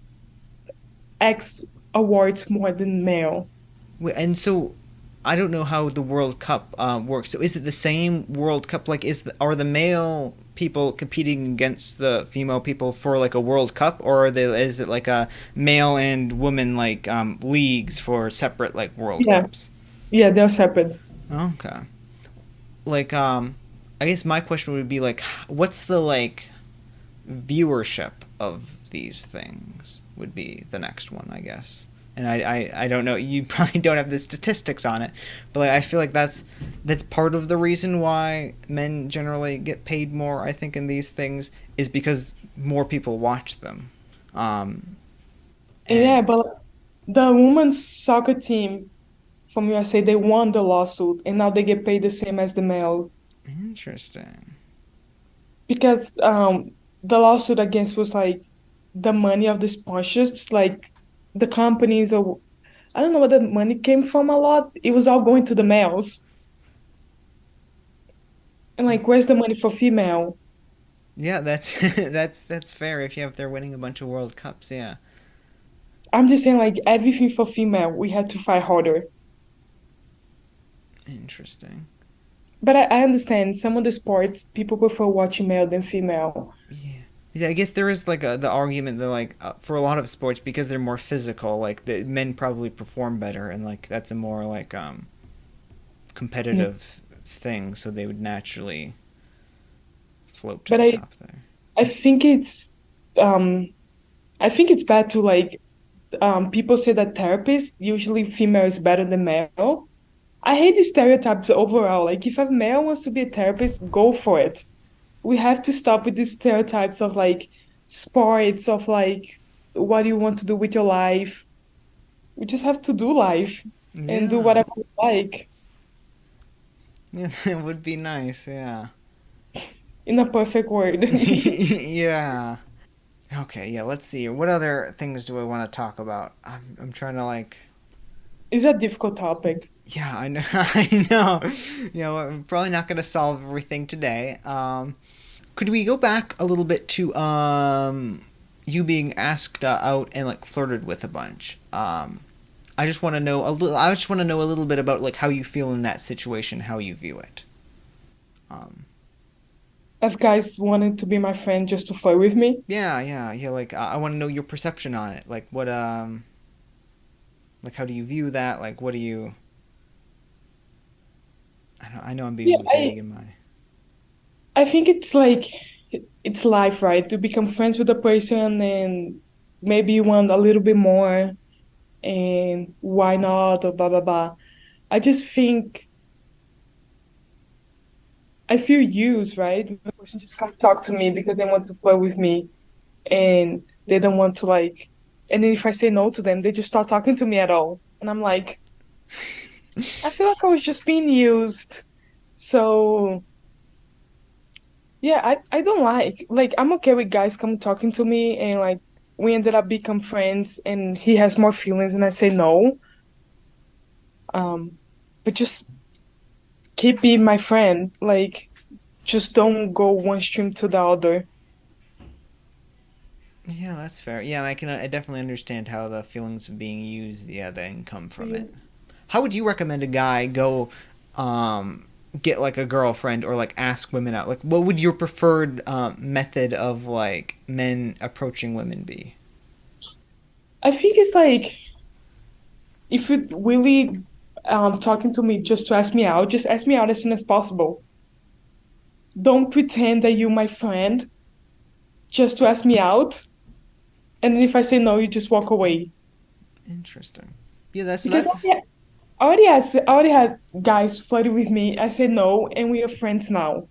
X awards more than male? And so I don't know how the World Cup works. So is it the same World Cup? Like, are the male people competing against the female people for like a World Cup, or is it like a male and woman like leagues for separate like World Yeah, Cups? yeah, they're separate. Okay. Like I guess my question would be like, what's the like viewership of these things? Would be the next one, I guess. And I don't know. You probably don't have the statistics on it, but like, I feel like that's part of the reason why men generally get paid more. I think in these things is because more people watch them, um, Yeah, and but the women's soccer team from USA, they won the lawsuit and now they get paid the same as the male interesting. because the lawsuit against was like the money of the sponsors, like the companies or I don't know where the money came from a lot. It was all going to the males. And like where's the money for female? Yeah, that's that's fair if they're winning a bunch of World Cups. Yeah, I'm just saying like everything for female, we had to fight harder. interesting. But I understand some of the sports people prefer watching male than female. Yeah. Yeah, I guess there is like the argument that like for a lot of sports because they're more physical, like the men probably perform better, and like that's a more like Yeah. competitive thing, so they would naturally float to But the I top there. I think it's um I think it's bad to like people say that therapists usually female is better than male. I hate the stereotypes overall. Like if a male wants to be a therapist, go for it. We have to stop with these stereotypes of like sports, of like what you want to do with your life. We just have to do life and do Yeah. whatever we like Yeah, it would be nice, yeah. in a perfect word. Yeah. Okay, yeah, let's see. What other things do I want to talk about? I'm trying to like It's a difficult topic. yeah, I know. I know. You know, we're probably not going to solve everything today. Could we go back a little bit to you being asked out and like flirted with a bunch? I just want to know a little. I just want to know a little bit about like how you feel in that situation, how you view it. Um, As guys wanted to be my friend just to flirt with me. yeah. Like I want to know your perception on it. Like what like how do you view that? Like what do you? I know I'm Yeah, being vague in my. I think it's like it's life, right? To become friends with a person and maybe you want a little bit more and why not or blah blah blah. I just think I feel used, right? The person just come talk to me because they want to play with me and they don't want to like and then if I say no to them, they just start talking to me at all. And I'm like, I feel like I was just being used. So yeah, I don't like I'm okay with guys come talking to me and like we ended up become friends and he has more feelings and I say no. Um, but just keep being my friend. Like just don't go one stream to the other. Yeah, that's fair. Yeah, and I definitely understand how the feelings of being used, yeah, then come from it. How would you recommend a guy go get like a girlfriend or like ask women out? Like what would your preferred method of like men approaching women be? I think it's like if you really talking to me just to ask me out, just ask me out as soon as possible. Don't pretend that you're my friend just to ask me out. And then if I say no, you just walk away. Interesting. Yeah, that's Because that's I already had guys flirting with me. I said no, and we are friends now.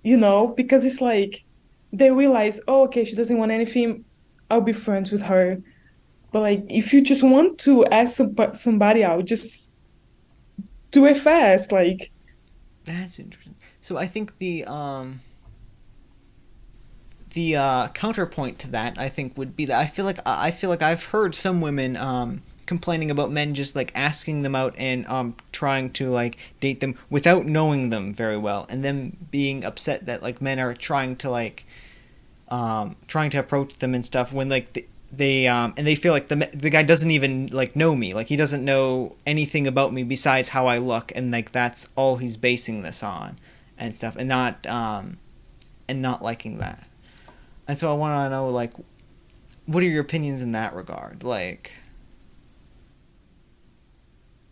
Because it's like they realize, oh, okay, she doesn't want anything. I'll be friends with her. But like, if you just want to ask somebody out, just do it fast. Like, that's interesting. So I think the counterpoint to that I think would be that I feel like I've heard some women complaining about men just like asking them out and trying to like date them without knowing them very well and them being upset that like men are trying to like trying to approach them and stuff when like and they feel like the guy doesn't even like know me, like he doesn't know anything about me besides how I look, and like that's all he's basing this on and stuff, and not liking that. And so I want to know, like, what are your opinions in that regard? Like,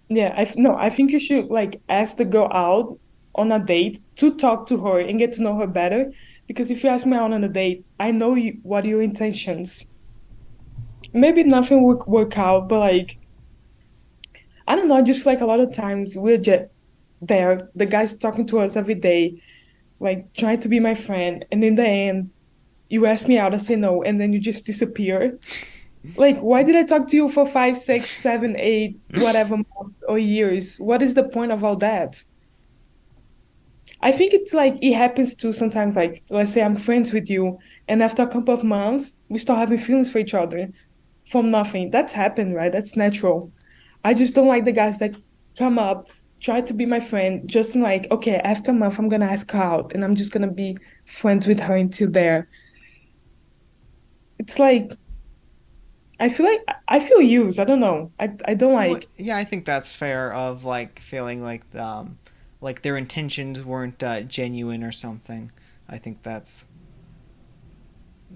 yeah, no, I think you should like ask the girl out on a date to talk to her and get to know her better. Because if you ask me out on a date, I know what are your intentions. Maybe nothing will work out, but like I don't know, just like a lot of times we're just there, the guy's talking to us every day, like trying to be my friend, and in the end, you ask me out, I say no, and then you just disappear. Like, why did I talk to you for 5, 6, 7, 8, whatever months or years? What is the point of all that? I think it's like it happens too sometimes, like let's say I'm friends with you, and after a couple of months, we start having feelings for each other from nothing. That's happened, right? That's natural. I just don't like the guys that come up, try to be my friend, just like, okay, after a month, I'm gonna ask her out and I'm just gonna be friends with her until there. It's like, I feel used. I don't know. I don't well, like, yeah, I think that's fair. Of like feeling like their intentions weren't genuine or something. I think that's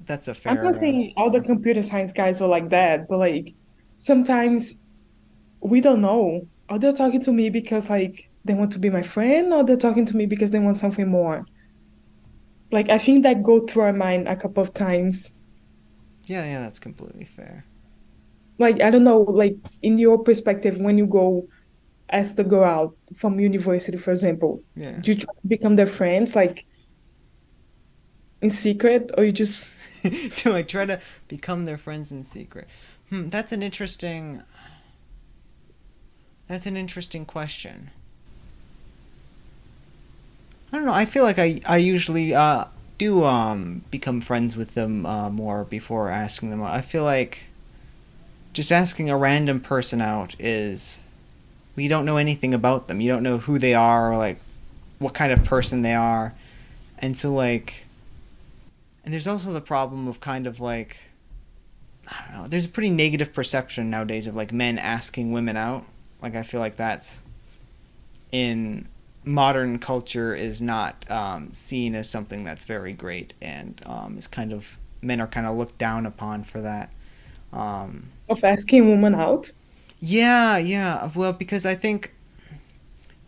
a I'm not fair. saying all the computer science guys are like that, but like sometimes we don't know. Are they talking to me because like they want to be my friend or they're talking to me because they want something more? Like I think that go through our mind a couple of times. Yeah, yeah, that's completely fair. Like, I don't know, like in your perspective, when you go as the girl out from university, for example, Yeah. do you try to become their friends, like in secret, or you just Do I try to become their friends in secret? That's an interesting question. I don't know. I feel like I usually do become friends with them more before asking them. I feel like just asking a random person out is, well, you don't know anything about them. You don't know who they are or like what kind of person they are. And so like, and there's also the problem of kind of like, I don't know. There's a pretty negative perception nowadays of like men asking women out. Like I feel like that's in modern culture is not seen as something that's very great, and is kind of, men are kind of looked down upon for that. Um, of asking women out? yeah, yeah. Well, because I think,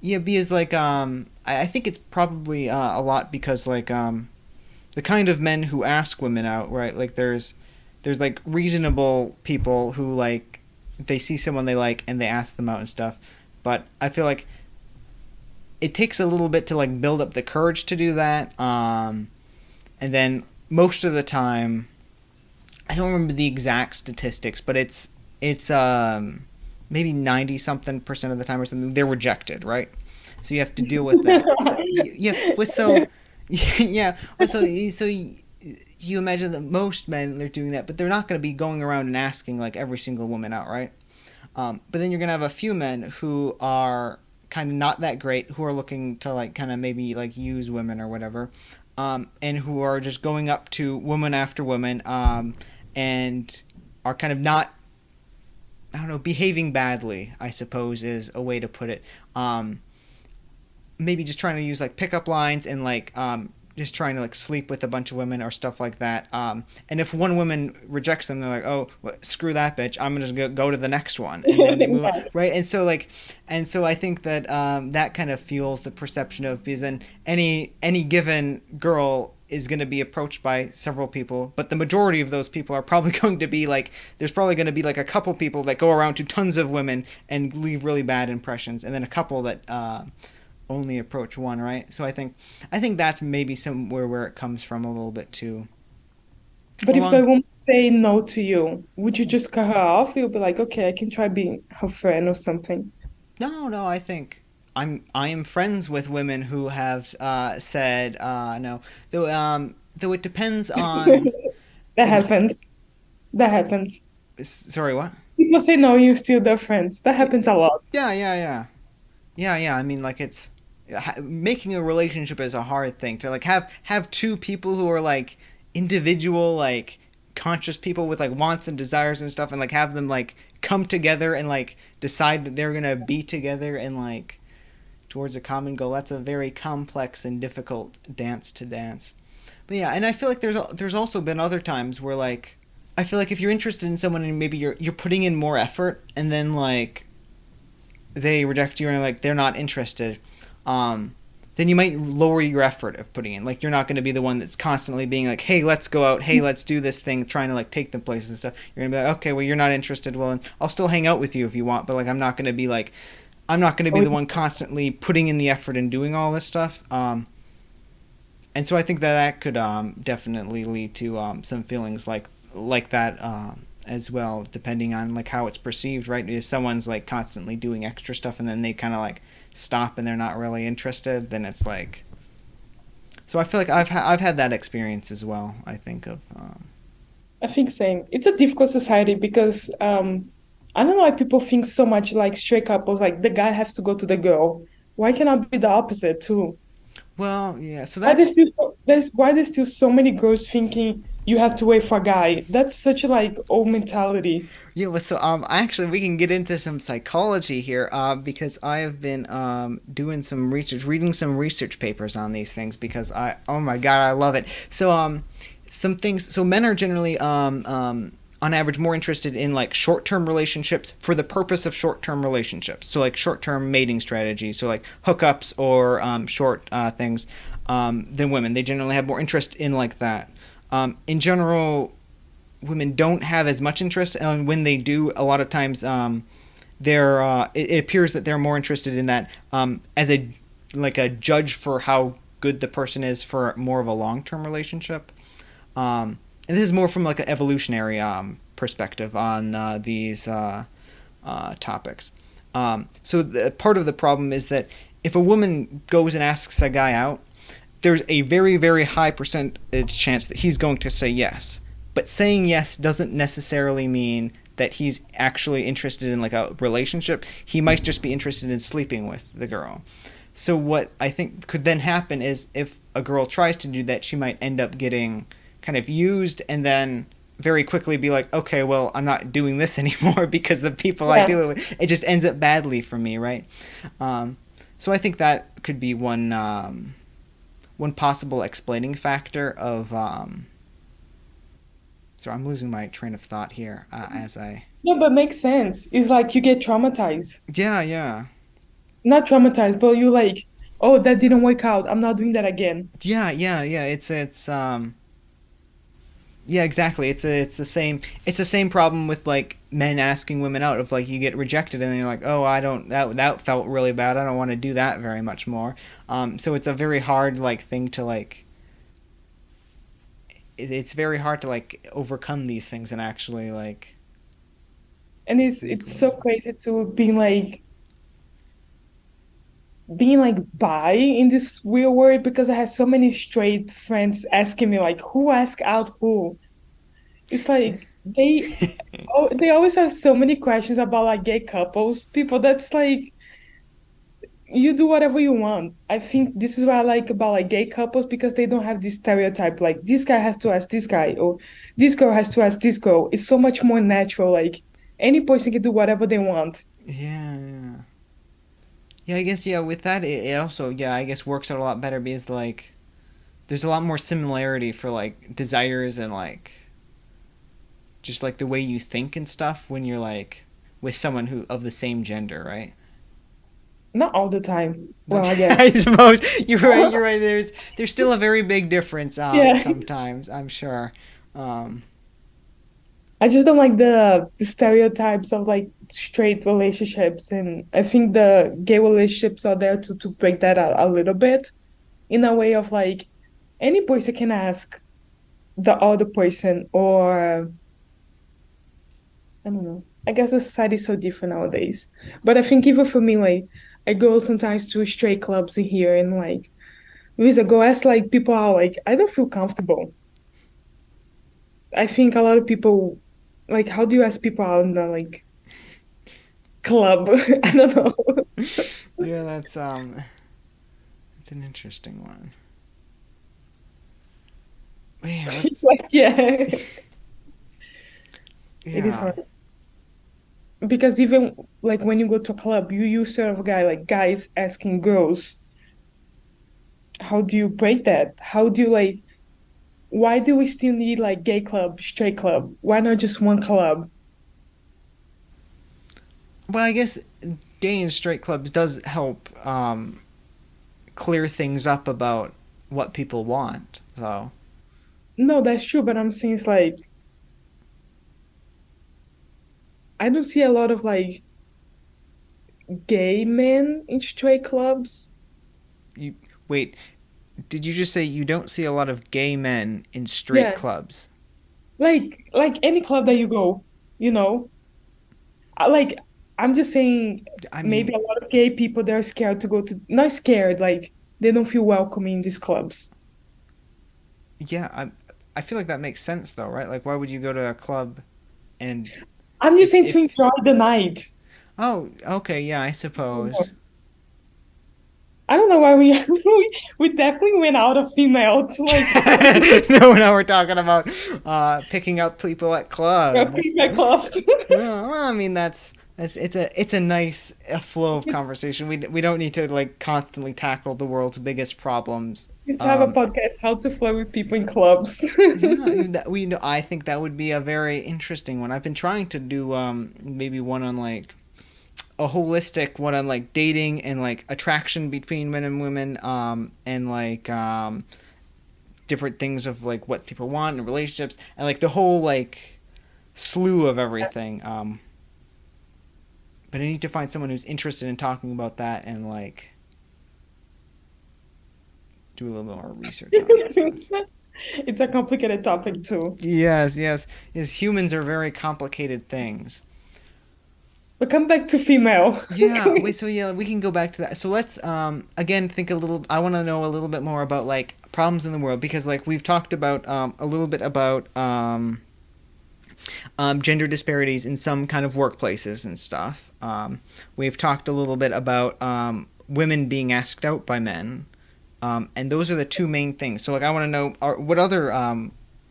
yeah, because like I think it's probably a lot because like the kind of men who ask women out, right? Like there's like reasonable people who like they see someone they like and they ask them out and stuff. But I feel like it takes a little bit to like build up the courage to do that. And then most of the time, I don't remember the exact statistics, but it's maybe 90 something percent of the time or something they're rejected, right? So you have to deal with that. Yeah, well, so yeah, well, so you imagine that most men they're doing that, but they're not going to be going around and asking like every single woman out, right? But then you're gonna have a few men who are kind of not that great, who are looking to like kind of maybe like use women or whatever, and who are just going up to woman after woman, and are kind of not, I don't know, behaving badly, I suppose is a way to put it. Maybe just trying to use like pickup lines and like just trying to like sleep with a bunch of women or stuff like that. And if one woman rejects them, they're like, "Oh, well, screw that bitch! I'm gonna just go to the next one," and then they move on, Yeah. right? And so like, and so I think that that kind of fuels the perception of, because then any given girl is going to be approached by several people, but the majority of those people are probably going to be like, there's probably going to be like a couple people that go around to tons of women and leave really bad impressions, and then a couple that only approach one, right? So I think that's maybe somewhere where it comes from a little bit too. But if the Along, woman say no to you, would you just cut her off? You'll be like, okay, I can try being her friend or something. no, no, I think I am friends with women who have said no. Though it depends on That like happens. That happens. sorry, what? People say no, you still their friends. That Yeah, happens a lot. yeah, yeah, yeah. Yeah, yeah. I mean, like it's making a relationship is a hard thing to like have two people who are like individual, like conscious people with like wants and desires and stuff, and like have them like come together and like decide that they're gonna be together and like towards a common goal. That's a very complex and difficult dance to dance. But yeah, and I feel like there's also been other times where like I feel like if you're interested in someone and maybe you're putting in more effort and then like they reject you and like they're not interested, um, then you might lower your effort of putting in. Like you're not going to be the one that's constantly being like, "Hey, let's go out. Hey, let's do this thing," trying to like take them places and stuff. You're gonna be like, "Okay, well, you're not interested. Well, and I'll still hang out with you if you want, but like I'm not going to be like, I'm not going to be Oh, the one constantly putting in the effort and doing all this stuff." And so I think that that could definitely lead to some feelings like that as well, depending on like how it's perceived, right? If someone's like constantly doing extra stuff and then they kind of like stop and they're not really interested, then it's like. So I feel like I've had that experience as well. I think of I think same. It's a difficult society because I don't know why people think so much like straight couples, like the guy has to go to the girl. Why cannot be the opposite too? well, yeah. So Why that's there's still so many girls thinking you have to wait for a guy? That's such a like old mentality. yeah. Well, so actually we can get into some psychology here because I have been doing some research, reading some research papers on these things because I, oh my god, I love it. So some things. So men are generally on average more interested in like short-term relationships for the purpose of short-term relationships. So like short-term mating strategies, so like hookups or short things than women. They generally have more interest in like that. In general, women don't have as much interest, and when they do, a lot of times they're it appears that they're more interested in that as a like a judge for how good the person is for more of a long term relationship. And this is more from like an evolutionary perspective on these topics. Part of the problem is that if a woman goes and asks a guy out, there's a very, very high percentage chance that he's going to say yes. But saying yes doesn't necessarily mean that he's actually interested in like a relationship. He might just be interested in sleeping with the girl. So what I think could then happen is if a girl tries to do that, she might end up getting kind of used and then very quickly be like, okay, well, I'm not doing this anymore because the people I Yeah. do it with, it just ends up badly for me, right? So I think that could be one possible explaining factor of. So I'm losing my train of thought here as I. No, but makes sense. It's like you get traumatized. Yeah, yeah. Not traumatized, but you like, oh, that didn't work out. I'm not doing that again. Yeah, yeah, yeah. It's. Yeah, exactly. It's the same problem with like men asking women out. Of like you get rejected and then you're like, oh, I don't. That felt really bad. I don't want to do that very much more. So it's a very hard like thing to like. It's very hard to like overcome these things and actually like. And it's so crazy to being like bi in this weird world because I have so many straight friends asking me like who ask out who. It's like they always have so many questions about like gay couples, people that's like you do whatever you want. I think this is what I like about like gay couples because they don't have this stereotype like this guy has to ask this guy or this girl has to ask this girl. It's so much more natural. Like any person can do whatever they want. Yeah, yeah. Yeah, I guess yeah. With that, it also yeah, I guess works out a lot better because like there's a lot more similarity for like desires and like just like the way you think and stuff when you're like with someone who of the same gender, right? Not all the time. Well, I guess. I suppose you're right. You're right. There's still a very big difference. Yeah. Sometimes I'm sure. Um, I just don't like the stereotypes of like straight relationships, and I think the gay relationships are there to break that out a little bit in a way of like any person can ask the other person, or I don't know. I guess the society is so different nowadays. But I think even for me, like I go sometimes to straight clubs in here and like Luisa, go ask like people out. Like I don't feel comfortable. I think a lot of people like how do you ask people out in the like club? I don't know. yeah, that's an interesting one. Yeah, It's like yeah, it is yeah. hard because even like when you go to a club, you use sort of a guy like guys asking girls. How do you break that? How do you like? Why do we still need like gay club, straight club? Why not just one club? Well, I guess gay and straight clubs does help clear things up about what people want. So No, that's true, but I'm saying it's like I don't see a lot of like gay men in straight clubs. you wait. Did you just say you don't see a lot of gay men in straight Yeah, clubs? like any club that you go, you know. Like I'm just saying, I maybe mean, a lot of gay people they're scared to go to, not scared, like they don't feel welcome in these clubs. yeah, I feel like that makes sense though, right? Like, why would you go to a club and I'm just saying to if enjoy the night. oh, okay, yeah, I suppose. I don't know why we we definitely went out of female to like No, now we're talking about picking up people at clubs. female clubs. Well, I mean that's it's a nice flow of conversation. We don't need to like constantly tackle the world's biggest problems. We to have a Um, podcast, how to flirt with people in clubs. yeah, that we know. I think that would be a very interesting one. I've been trying to do maybe one on like a holistic one on like dating and like attraction between men and women and like different things of like what people want in relationships and like the whole like slew of everything. But I need to find someone who's interested in talking about that and like do a little bit more research on that stuff. It's a complicated topic too. Yes, yes, yes. Humans are very complicated things. But come back to female. Yeah, wait, so yeah, we can go back to that. So let's again think a little I want to know a little bit more about like problems in the world because like we've talked about a little bit about gender disparities in some kind of workplaces and stuff. We've talked a little bit about women being asked out by men. And those are the two main things. So like I want to know what other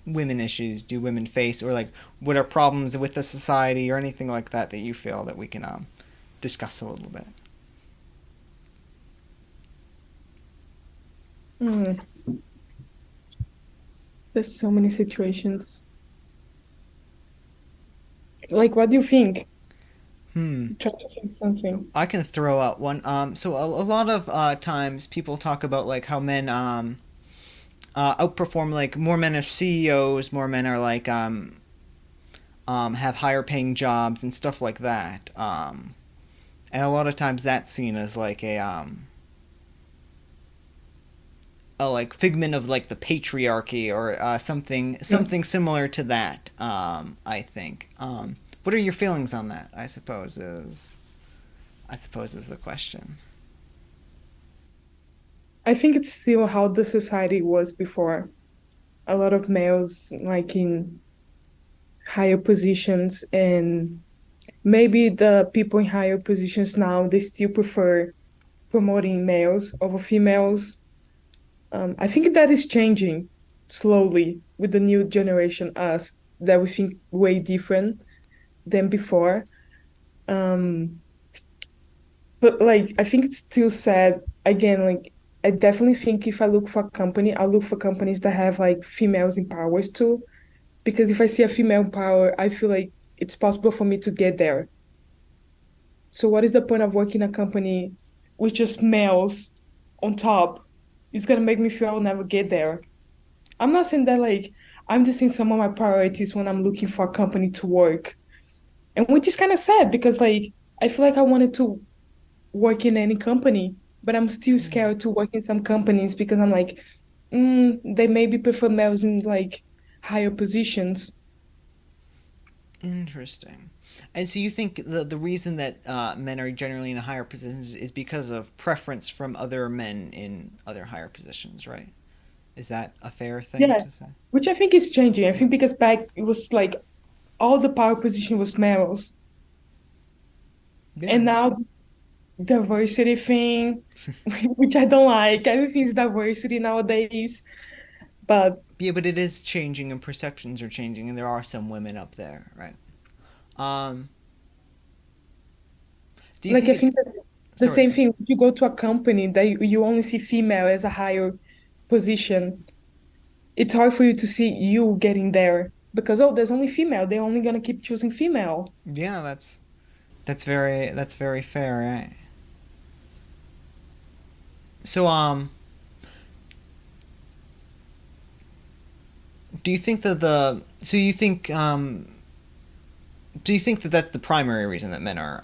women issues do women face or like what are problems with the society or anything like that that you feel that we can discuss a little bit. Hmm. There's so many situations. Like, what do you think? Hmm. Try to think something. I can throw out one. So a lot of times people talk about like how men outperform like more men are CEOs, more men are like have higher paying jobs and stuff like that. And a lot of times that's seen as like a like figment of like the patriarchy or Yeah. something similar to that. I think. What are your feelings on that? I suppose is the question. I think it's still how the society was before. A lot of males, like in higher positions, and maybe the people in higher positions now, they still prefer promoting males over females. I think that is changing slowly with the new generation, us, that we think way different than before. Um, but like, I think it's still sad. Again, like, I definitely think if I look for a company, I'll look for companies that have like females in powers too. Because if I see a female in power, I feel like it's possible for me to get there. So what is the point of working in a company with just males on top? It's gonna make me feel I'll never get there. I'm not saying that like I'm just saying some of my priorities when I'm looking for a company to work. And which is kind of sad because like I feel like I wanted to work in any company, but I'm still Hmm. scared to work in some companies because I'm like, they maybe prefer males in like higher positions. Interesting. And so you think the reason that men are generally in higher positions is because of preference from other men in other higher positions, right? Is that a fair thing Yeah, to say? which I think is changing. I think because back it was like all the power position was males, Yeah. and now this diversity thing, which I don't like. Everything's diversity nowadays, but Yeah, but it is changing and perceptions are changing and there are some women up there, right? Um, do you like think I it think that the sorry, same go. thing. If you go to a company that you only see female as a higher position, it's hard for you to see you getting there because oh, there's only female. They're only gonna keep choosing female. Yeah, that's very fair, right? So do you think that the so you think do you think that that's the primary reason that men are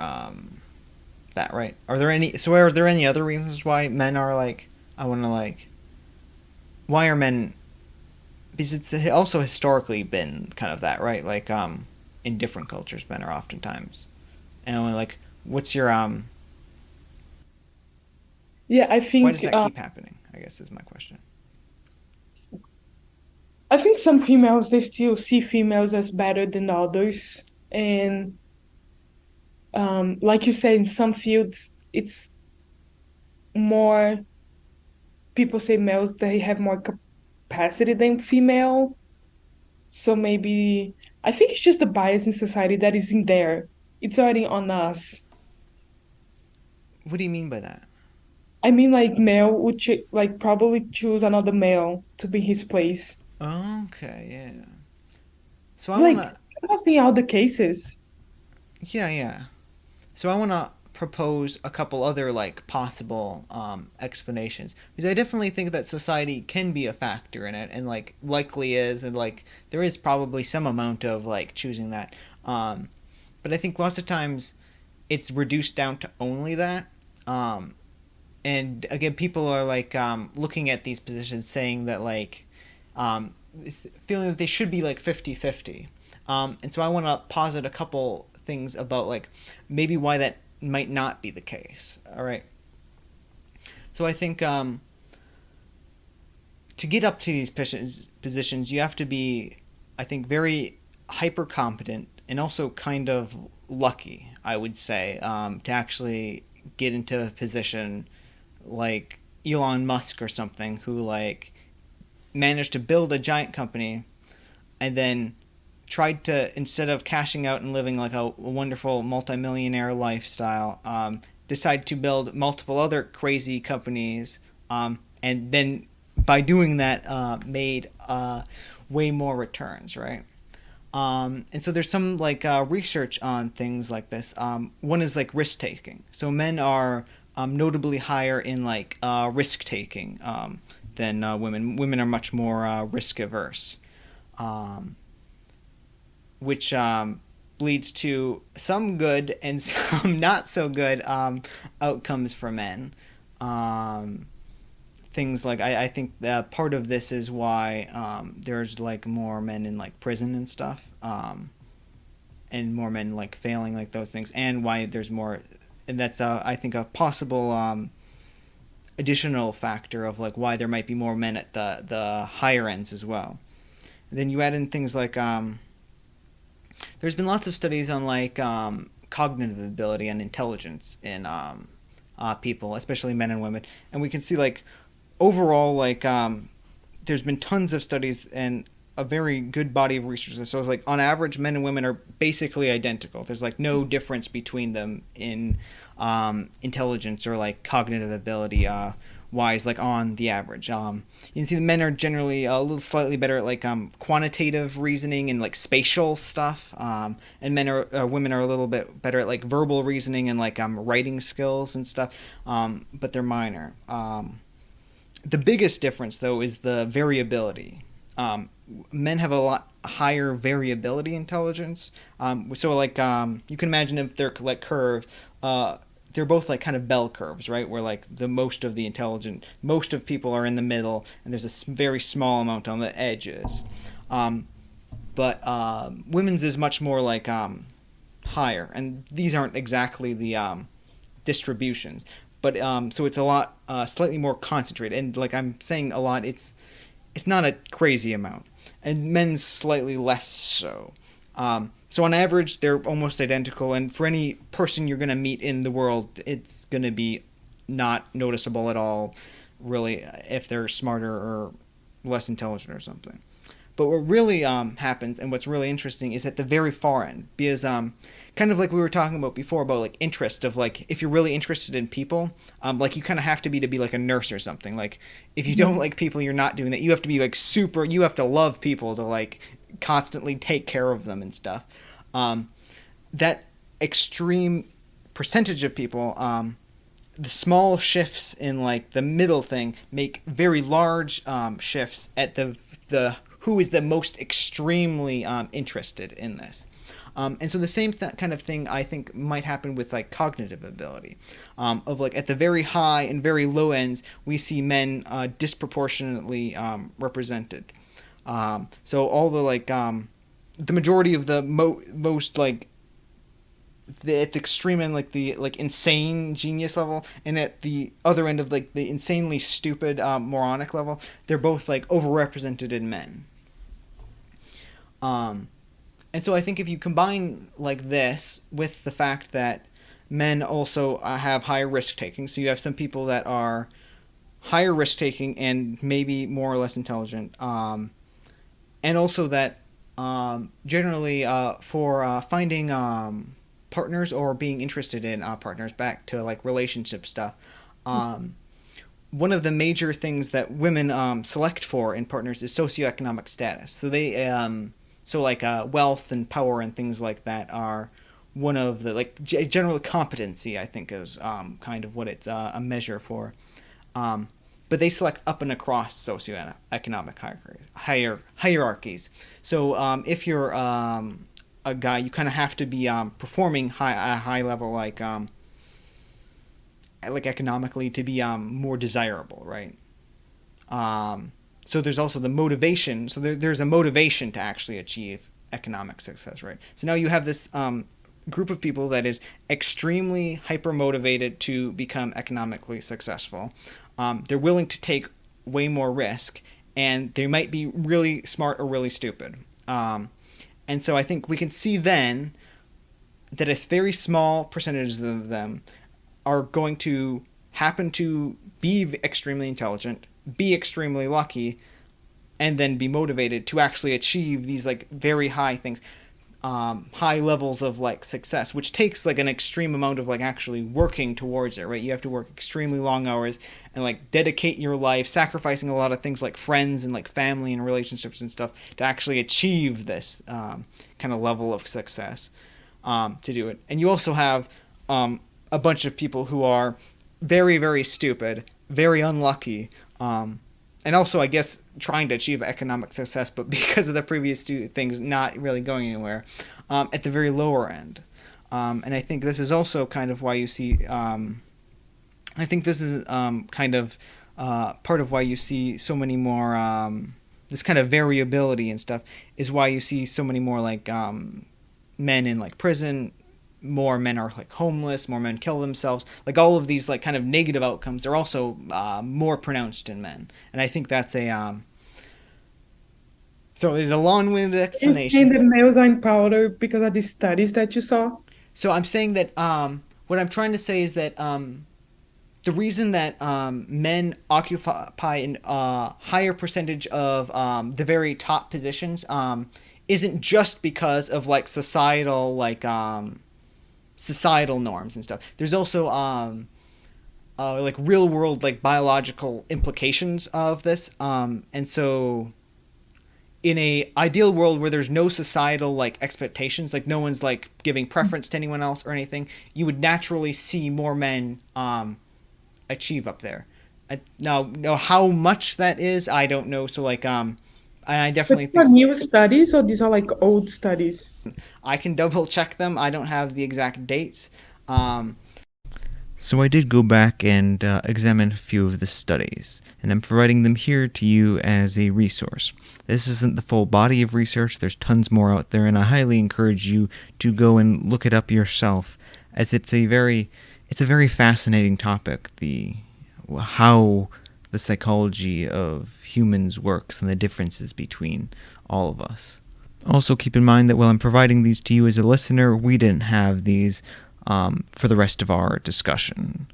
that, right? Are there any other reasons why men are like I want to like why are men because it's also historically been kind of that, right? Like in different cultures men are oftentimes and I'm like what's your Yeah, why does that keep happening? I guess is my question. I think some females they still see females as better than others, and like you said, in some fields it's more people say males they have more capacity than female. So maybe I think it's just the bias in society that is in there. It's already on us. What do you mean by that? I mean, like male would like probably choose another male to be his place. Okay, yeah. So I want Like to I'm not saying all the cases. yeah, yeah. So I want to propose a couple other like possible explanations, because I definitely think that society can be a factor in it, and like likely is, and like there is probably some amount of like choosing that. But I think lots of times it's reduced down to only that. And again, people are like looking at these positions saying that like um, feeling that they should be like 50-50. And so I want to posit a couple things about like maybe why that might not be the case. All right. So I think to get up to these positions, you have to be, I think, very hyper competent and also kind of lucky, I would say, to actually get into a position like Elon Musk or something, who like managed to build a giant company and then tried to, instead of cashing out and living like a wonderful multimillionaire lifestyle, decide to build multiple other crazy companies, and then by doing that made way more returns, right? And so there's some like research on things like this. One is like risk taking. So men are notably higher in like risk taking than women. Women are much more risk averse, which leads to some good and some not so good outcomes for men. Things like I think that part of this is why there's like more men in like prison and stuff, and more men like failing like those things, and why there's more, and that's I think a possible additional factor of like why there might be more men at the higher ends as well. And then you add in things like there's been lots of studies on like cognitive ability and intelligence in people, especially men and women, and we can see like overall like there's been tons of studies and a very good body of research. So like on average, men and women are basically identical. There's like no difference between them in intelligence or like cognitive ability wise, like on the average. You can see the men are generally a little slightly better at like quantitative reasoning and like spatial stuff, and women are a little bit better at like verbal reasoning and like writing skills and stuff, but they're minor. The biggest difference though is the variability. Men have a lot higher variability intelligence. So like you can imagine if they're like curved, they're both like kind of bell curves, right? Where like most of people are in the middle, and there's a very small amount on the edges. But women's is much more like higher, and these aren't exactly the distributions, but so it's a lot slightly more concentrated, and like I'm saying a lot, it's not a crazy amount, and men's slightly less so. So on average, they're almost identical, and for any person you're going to meet in the world, it's going to be not noticeable at all, really, if they're smarter or less intelligent or something. But what really happens, and what's really interesting, is at the very far end, because kind of like we were talking about before about like interest of like if you're really interested in people, like you kind of have to be like a nurse or something. Like if you don't like people, you're not doing that. You have to be like you have to love people to like constantly take care of them and stuff. That extreme percentage of people, the small shifts in like the middle thing make very large shifts at the who is the most extremely interested in this. And so the same kind of thing I think might happen with like cognitive ability, of like at the very high and very low ends we see men disproportionately represented. So all the like the majority of the most like at the extreme end, like the like insane genius level, and at the other end of like the insanely stupid moronic level, they're both like overrepresented in men. And so I think if you combine like this with the fact that men also have higher risk taking, so you have some people that are higher risk taking and maybe more or less intelligent, and also that generally for finding partners or being interested in partners, back to like relationship stuff, one of the major things that women select for in partners is socioeconomic status. So they so like wealth and power and things like that are one of the like general competency. I think is kind of what it's a measure for. Um, but they select up and across socioeconomic hierarchies. So if you're a guy, you kind of have to be performing at a high level, like economically, to be more desirable, right? So there's also the motivation. So there's a motivation to actually achieve economic success, right? So now you have this group of people that is extremely hyper motivated to become economically successful. They're willing to take way more risk, and they might be really smart or really stupid. And so I think we can see then that a very small percentage of them are going to happen to be extremely intelligent, be extremely lucky, and then be motivated to actually achieve these like very high things, high levels of like success, which takes like an extreme amount of like actually working towards it, right? You have to work extremely long hours and like dedicate your life, sacrificing a lot of things like friends and like family and relationships and stuff to actually achieve this kind of level of success, to do it. And you also have a bunch of people who are very, very stupid, very unlucky, and also, I guess, trying to achieve economic success, but because of the previous two things not really going anywhere, at the very lower end. And I think this is also kind of why you see, I think this is kind of part of why you see so many more, this kind of variability and stuff, is why you see so many more like men in like prison, more men are like homeless, more men kill themselves, like all of these like kind of negative outcomes are also more pronounced in men. And I think that's a so there's a long-winded You're saying explanation. that males are empowered because of the studies that you saw? So I'm saying that what I'm trying to say is that the reason that men occupy a higher percentage of the very top positions isn't just because of like societal norms and stuff. There's also like real world like biological implications of this. And so in a ideal world where there's no societal like expectations, like no one's like giving preference to anyone else or anything, you would naturally see more men achieve up there. Now how much that is, I don't know. So like I But definitely these are think new studies or these are like old studies? I can double check them. I don't have the exact dates. Um, So I did go back and examine a few of the studies, and I'm providing them here to you as a resource. This isn't the full body of research, there's tons more out there, and I highly encourage you to go and look it up yourself, as it's a very fascinating topic, the how the psychology of humans works and the differences between all of us. Also keep in mind that while I'm providing these to you as a listener, we didn't have these for the rest of our discussion.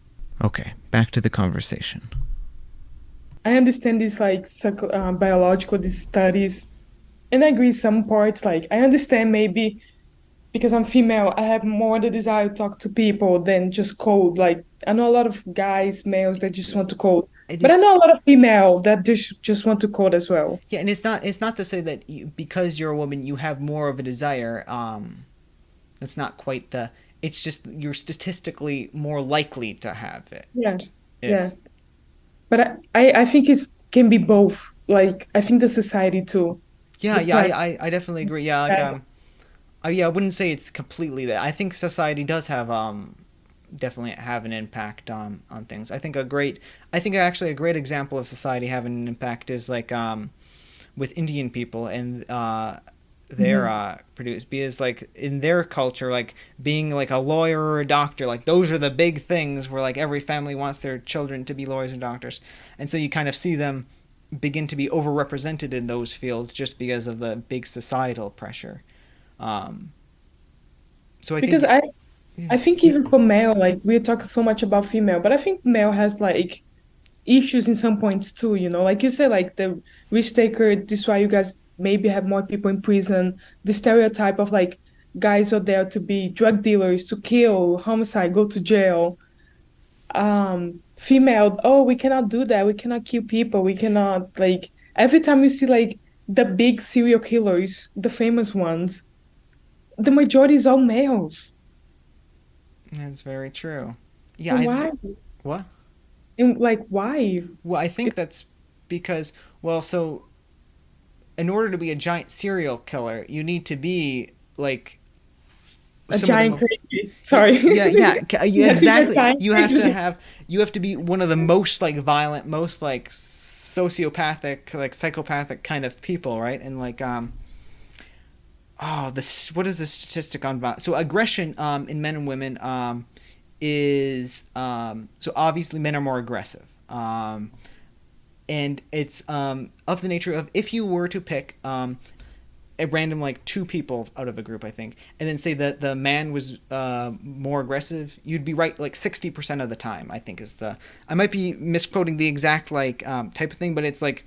Okay, back to the conversation. I understand these like biological these studies, and I agree some parts. Like I understand maybe because I'm female, I have more the desire to talk to people than just code. Like I know a lot of guys, males that just want to code, and but I it's know a lot of female that just want to code as well. yeah, and it's not to say that because you're a woman you have more of a desire. That's not quite the. It's just you're statistically more likely to have it. Yeah, If yeah. But I think it can be both. Like I think the society too, yeah, the yeah, pressure. I definitely agree. Yeah, like yeah, I wouldn't say it's completely that. I think society does have definitely have an impact on things. I think actually a great example of society having an impact is like with Indian people and their Mhm. produce because like in their culture like being like a lawyer or a doctor, like those are the big things where like every family wants their children to be lawyers and doctors, and so you kind of see them begin to be overrepresented in those fields just because of the big societal pressure. um so I Because think I think even for male, like we're talking so much about female, but I think male has like issues in some points too, you know. Like you said, like the risk taker, this is why you guys maybe have more people in prison. The stereotype of like guys are there to be drug dealers, to kill, homicide, go to jail. Female, oh, we cannot do that. We cannot kill people. We cannot like every time we see like the big serial killers, the famous ones, the majority is all males. That's very true. Yeah, And why? what? And like why? Well, I think It's that's because, well, so in order to be a giant serial killer, you need to be like a some of the giant most. crazy. Sorry. Yeah, You have to be a exactly. giant crazy. You have to be one of the most like violent, most like sociopathic, like psychopathic kind of people, right? And like oh, this what is the statistic on violence? So aggression in men and women is so obviously men are more aggressive. And it's of the nature of if you were to pick at random like two people out of a group, I think, and then say that the man was more aggressive, you'd be right like 60% of the time. I think is the I might be misquoting the exact like type of thing, but it's like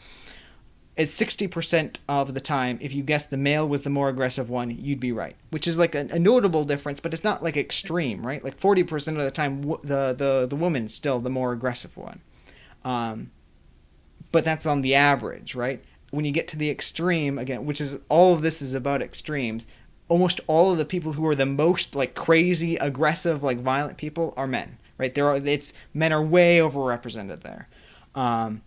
it's 60% of the time if you guess the male was the more aggressive one, you'd be right, which is like a notable difference, but it's not like extreme, right? Like 40% of the time, the woman's still the more aggressive one. Um, but that's on the average, right? When you get to the extreme again, which is all of this is about extremes, almost all of the people who are the most like crazy, aggressive, like violent people are men, right? There are it's men are way overrepresented there. Um,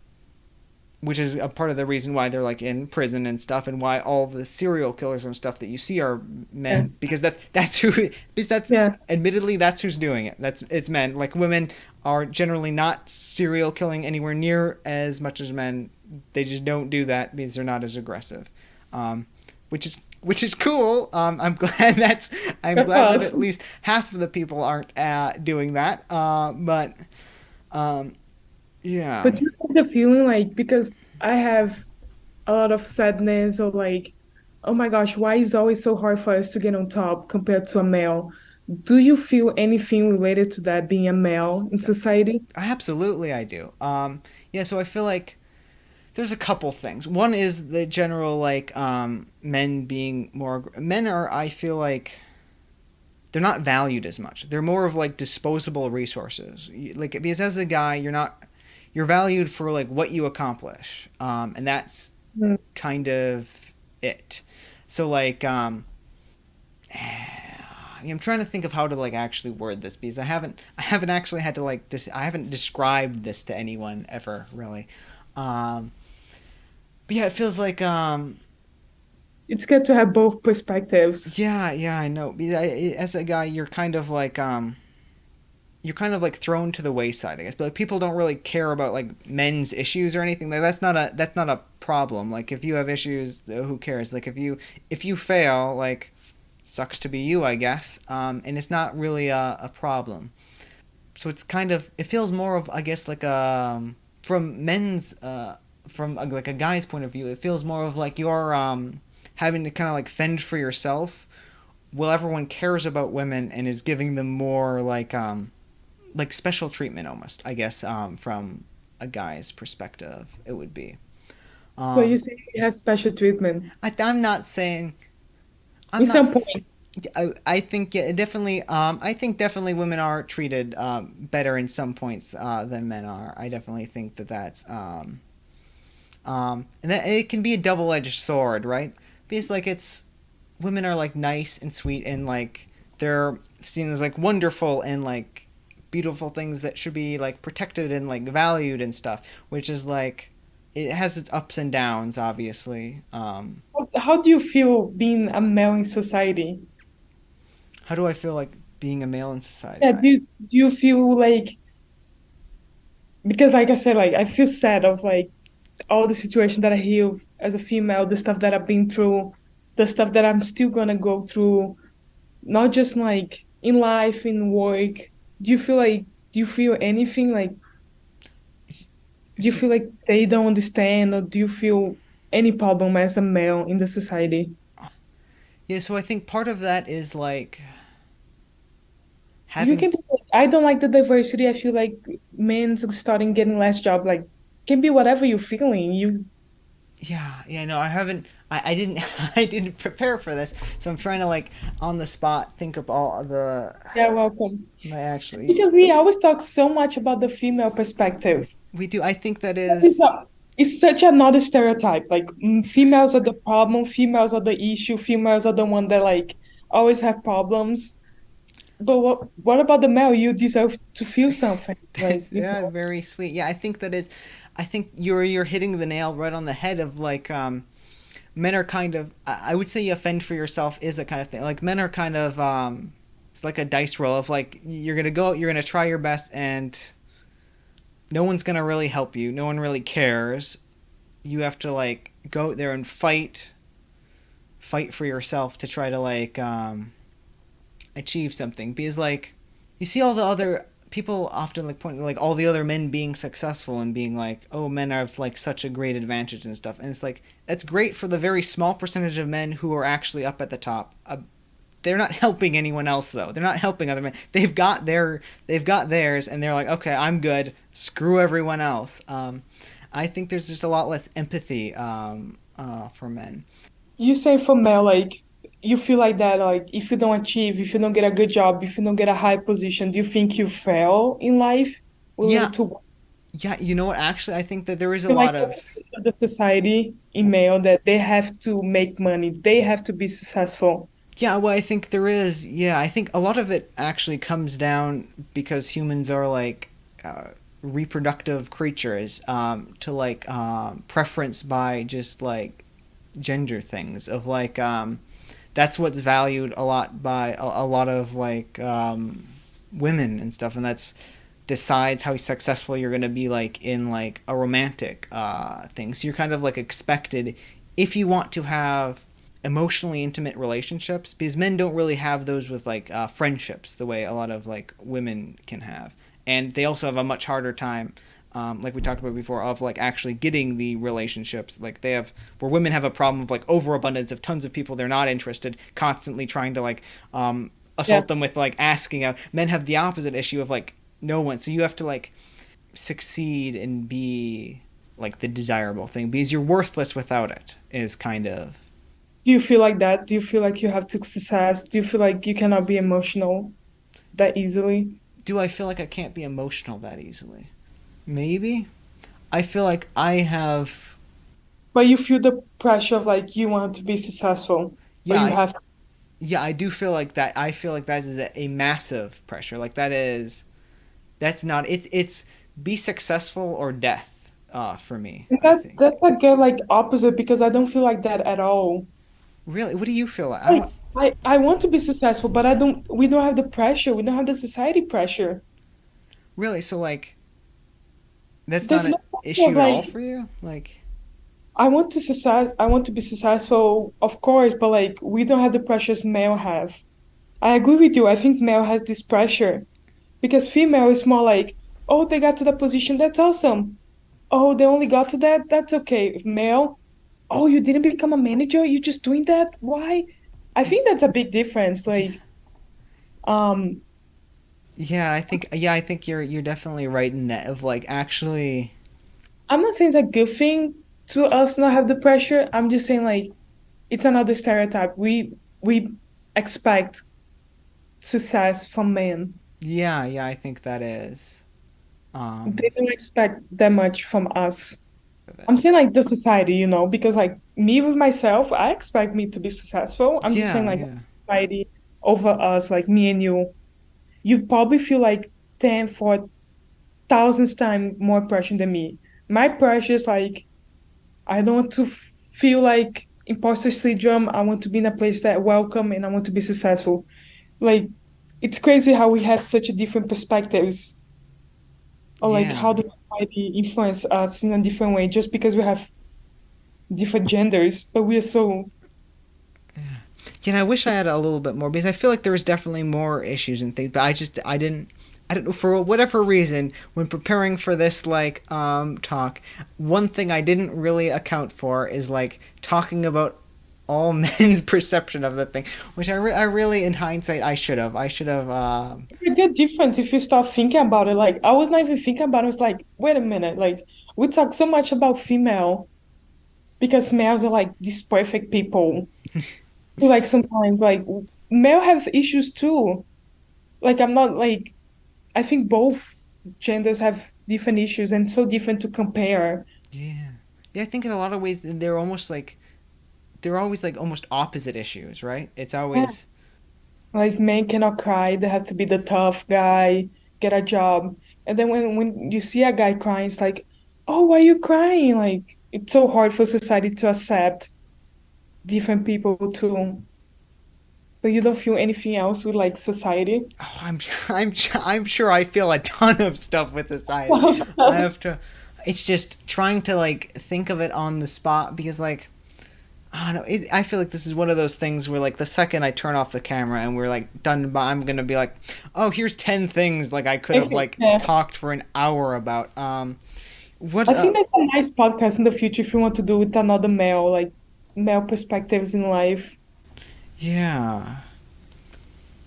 which is a part of the reason why they're like in prison and stuff, and why all the serial killers and stuff that you see are Yeah. men, because that's who because that's Yeah. admittedly that's who's doing it. That's it's men. Like women are generally not serial killing anywhere near as much as men. They just don't do that because they're not as aggressive, um, which is cool. I'm Of glad that course. at least half of the people aren't doing that. But um, yeah. But you have the feeling like because I have a lot of sadness or like, oh my gosh, why is it always so hard for us to get on top compared to a male? Do you feel anything related to that being a male in society? Absolutely, I do. Yeah, so I feel like there's a couple things. One is the general like men being more men are I feel like they're not valued as much. They're more of like disposable resources. Like because as a guy, you're valued for like what you accomplish, and that's Mm. kind of it. So like I'm trying to think of how to like actually word this because I haven't actually had to like I haven't described this to anyone ever really. Um, but yeah, it feels like It's good to have both perspectives. yeah, I know. As a guy, you're kind of like thrown to the wayside, I guess. But like, people don't really care about like men's issues or anything. Like that's not a problem. Like if you have issues, who cares? Like if you fail, like sucks to be you, I guess. And it's not really a problem. So it's kind of it feels more of I guess like from men's from like a guy's point of view, it feels more of like you're having to kind of like fend for yourself. While everyone cares about women and is giving them more like special treatment almost, I guess, from a guy's perspective, it would be. So you Um, say you have special treatment. I'm not saying I'm In not. some point, I think yeah, definitely. I think definitely women are treated better in some points than men are. I definitely think that that's and that it can be a double-edged sword, right? Because like it's women are like nice and sweet and like they're seen as like wonderful and like beautiful things that should be like protected and like valued and stuff, which is like it has its ups and downs, obviously. how do you feel being a male in society? How do I feel like being a male in society? Yeah, do you feel like because like I said, like I feel sad of like all the situation that I hear as a female, the stuff that I've been through, the stuff that I'm still gonna go through, not just like in life, in work. Do you feel anything like do you So, feel like they don't understand or do you feel any problem as a male in the society? yeah, so I think part of that is like You having can be like, I don't like the diversity. I feel like men starting getting less job. Like can be whatever you're feeling. You yeah, no, I haven't I didn't I didn't prepare for this. So I'm trying to like on the spot think of all of the yeah, welcome. my actually Because we always talk so much about the female perspective. we do I think that It's is a, it's such another stereotype. Like females are the problem, females are the issue, females are the one that like always have problems. But what about the male? You deserve to feel something, like, That's yeah, very sweet. Yeah, I think that is, I think you're hitting the nail right on the head of like men are kind of I would say you offend for yourself is a kind of thing. Like men are kind of it's like a dice roll of like you're gonna go, you're gonna try your best, and no one's gonna really help you. No one really cares. You have to like go out there and fight for yourself to try to like achieve something because like you see all the other people often like point like all the other men being successful and being like, oh, men have like such a great advantage and stuff, and it's like that's great for the very small percentage of men who are actually up at the top. They're not helping anyone else though. They're not helping other men. They've got theirs, and they're like, okay, I'm good. Screw everyone else. I think there's just a lot less empathy for men. you say for male, like you feel like that, like if you don't achieve, if you don't get a good job, if you don't get a high position, do you think you fail in life? Yeah, To yeah. You know what? Actually, I think that there is a feel like lot of the society in male that they have to make money, they have to be successful. yeah. Well, I think there is. Yeah, I think a lot of it actually comes down because humans are like reproductive creatures to like preference by just like gender things of like that's what's valued a lot by a lot of like women and stuff, and that's decides how successful you're going to be like in like a romantic thing. So you're kind of like expected if you want to have emotionally intimate relationships, because men don't really have those with like friendships the way a lot of like women can have, and they also have a much harder time like we talked about before, of like actually getting the relationships. Like they have, where women have a problem of like overabundance of tons of people they're not interested, constantly trying to like Yeah. assault them with like asking out. Men have the opposite issue of like no one. So you have to like succeed and be like the desirable thing because you're worthless without it. Is kind of. Do you feel like that? Do you feel like you have to success? Do you feel like you cannot be emotional that easily? Do I feel like I can't be emotional that easily? Maybe. I feel like I have. But you feel the pressure of like you want to be successful, but Yeah, you have yeah, I do feel like that. I feel like that is a massive pressure. Like that is that's not it's be successful or death for me, I that think. that's again like opposite because I don't feel like that at all. Really, what do you feel like? I Like don't I want to be successful, but I don't we don't have the pressure. We don't have the society pressure. really, so like that's not There's an no pressure of issue at all like for you? Like I want to be successful, of course, but like we don't have the pressures male have. I agree with you. I think male has this pressure because female is more like, oh, they got to that position, that's awesome. Oh, they only got to that, that's okay. Male, oh, you didn't become a manager, you just doing that? Why? I think that's a big difference. yeah, Like, um, I think you're definitely right in that of like actually I'm not saying it's a good thing to us not have the pressure. I'm just saying like it's another stereotype. We expect success from men. yeah, I think that is They um don't expect that much from us. I'm saying like the society, because like me with myself, I expect me to be successful. I'm just saying yeah, like yeah. society over us, like me and you probably feel like 10 for thousands times more pressure than me. My pressure is like I don't want to feel like imposter syndrome. I want to be in a place that welcome and I want to be successful. Like it's crazy how we have such a different perspectives or like how Yeah. the society influence us in a different way just because we have different genders, but we are so Yeah, and I wish I had a little bit more because I feel like there was definitely more issues and things, but I don't know for whatever reason when preparing for this like talk, one thing I didn't really account for is like talking about all men's perception of the thing, which I really in hindsight I should have a good difference if you start thinking about it. Like I was not even thinking about it. I was like, wait a minute, like we talk so much about female because males are like these perfect people. Like sometimes like male have issues too. Like I'm not like I think both genders have different issues and so different to compare. yeah. Yeah, I think in a lot of ways they're almost like they're always like almost opposite issues, right? It's Yeah. always Like men cannot cry, they have to be the tough guy, get a job. And then when you see a guy crying, it's like, oh, why are you crying? Like it's so hard for society to accept different people too. But you don't feel anything else with like society. Oh, I'm sure I feel a ton of stuff with the side. Wow, I stuff. have to. It's just trying to like think of it on the spot because like I don't know. I feel like this is one of those things where like the second I turn off the camera and we're like done, I'm gonna be like, oh, here's 10 things like I could I have think, like yeah. talked for an hour about. What? I think that's a nice podcast in the future if you want to do with another male, like male perspectives in life. Yeah.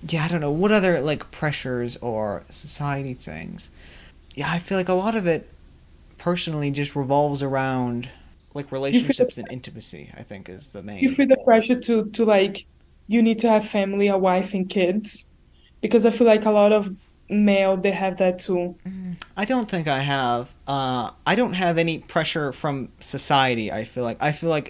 Yeah, I don't know. What other like pressures or society things? Yeah, I feel like a lot of it personally just revolves around like You feel relationships and intimacy, I think is the you main. feel the pressure to like you need to have family, a wife and kids. Because I feel like a lot of male they have that too. I don't think I have. I don't have any pressure from society. I feel like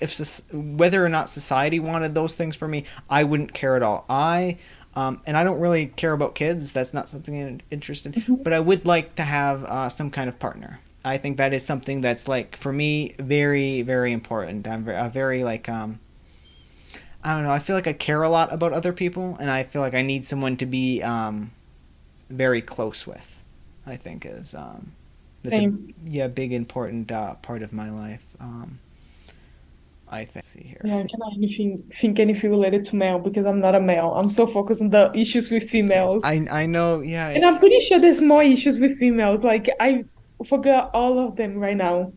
if whether or not society wanted those things for me, I wouldn't care at all. And I don't really care about kids. That's not something I'm interested in. Mhm. But I would like to have some kind of partner. I think that is something that's like for me very very important. I'm a very like I don't know. I feel like I care a lot about other people, and I feel like I need someone to be very close with. I think is that's a Same. yeah big important part of my life. I think. See here. Yeah, I cannot anything think anything related to male because I'm not a male. I'm so focused on the issues with females. I know. Yeah, And I'm it's. pretty sure there's more issues with females. Like I forgot all of them right now.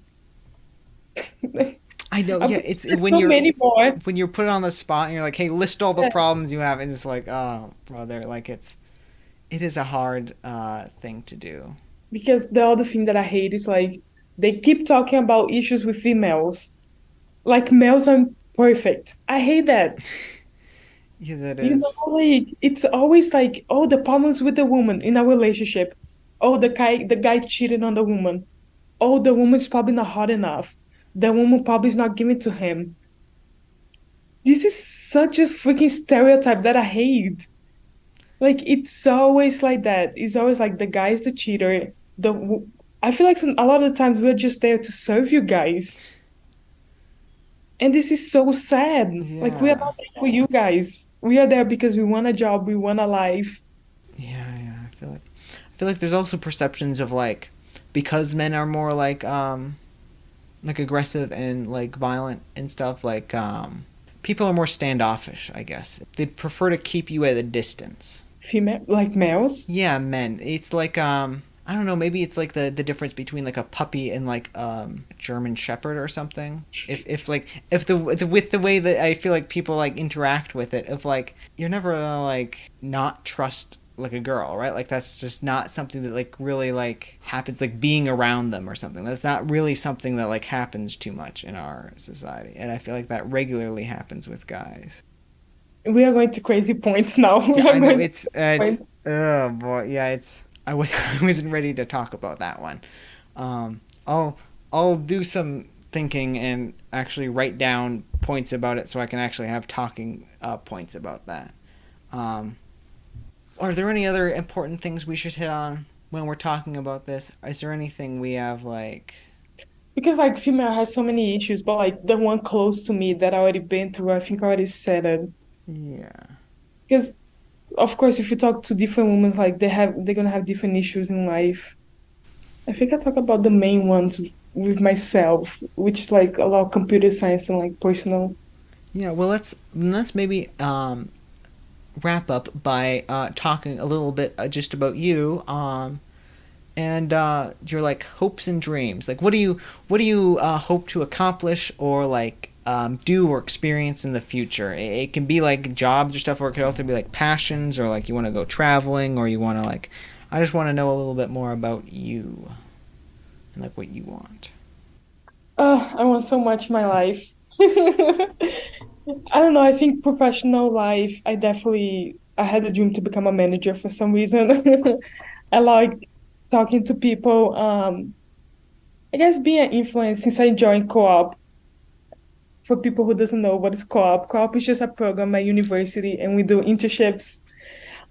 I know. I'm Yeah, pretty it's sure there's so many more. when you're put on the spot and you're like, hey, list all the Yeah. problems you have, and it's like, oh, brother, like it is a hard thing to do. Because the other thing that I hate is like they keep talking about issues with females. Like males are perfect. I hate that. Yeah, that You know, is. like it's always like, oh, the problems with the woman in a relationship. Oh, the guy cheated on the woman. Oh, the woman's probably not hot enough. The woman probably is not giving to him. This is such a freaking stereotype that I hate. Like it's always like that. It's always like the guy's the cheater. I feel like a lot of the times we're just there to serve you guys. And this is so sad. Like we are Yeah. not there for you guys. We are there because we want a job, we want a life. Yeah. I feel like there's also perceptions of like because men are more like aggressive and like violent and stuff like people are more standoffish, I guess. They prefer to keep you at a distance. Female, like males. Yeah, men. It's like I don't know, maybe it's like the difference between like a puppy and like a German shepherd or something. If like if the with the way that I feel like people like interact with it, if like you're never like not trust like a girl, right? Like that's just not something that like really like happens like being around them or something. That's not really something that like happens too much in our society. And I feel like that regularly happens with guys. We are going to crazy points now. We Yeah, are I know going to it's point. oh boy, yeah, it's I wasn't ready to talk about that one. Um, I'll I'll do some thinking and actually write down points about it so I can actually have talking points about that. Um, are there any other important things we should hit on when we're talking about this? Is there anything we have like Because like female has so many issues, but like the one close to me that I already been through, I think I already said it. yeah Because of course, if you talk to different women, like they're gonna have different issues in life. I think I talk about the main ones with myself, which is like a lot of computer science and like personal. yeah well let's maybe wrap up by talking a little bit just about you and your like hopes and dreams. Like, what do you hope to accomplish or like do or experience in the future? It can be like jobs or stuff, or it could also be like passions, or like you want to go traveling, or you want to like. I just want to know a little bit more about you and like what you want. I want so much in my life. I don't know. I think professional life, I had a dream to become a manager for some reason. I like talking to people. I guess being an influence since I joined co-op. For people who doesn't know what is co-op, co-op is just a program at university and we do internships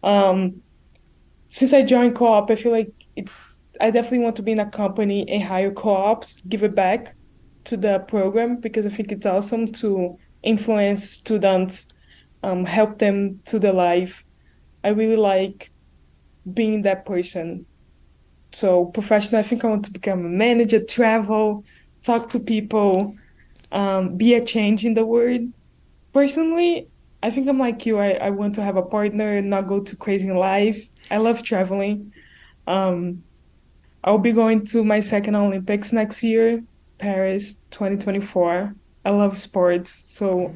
Um, since I joined co-op, I feel like I definitely want to be in a company and hire co-ops, give it back to the program because I think it's awesome to influence students, help them to their life. I really like being that person. So professional, I think I want to become a manager, travel, talk to people, be a change in the world. Personally, I think I'm like you. I want to have a partner and not go too crazy in life. I love traveling. Um, I'll be going to my second Olympics next year, Paris 2024. I love sports, so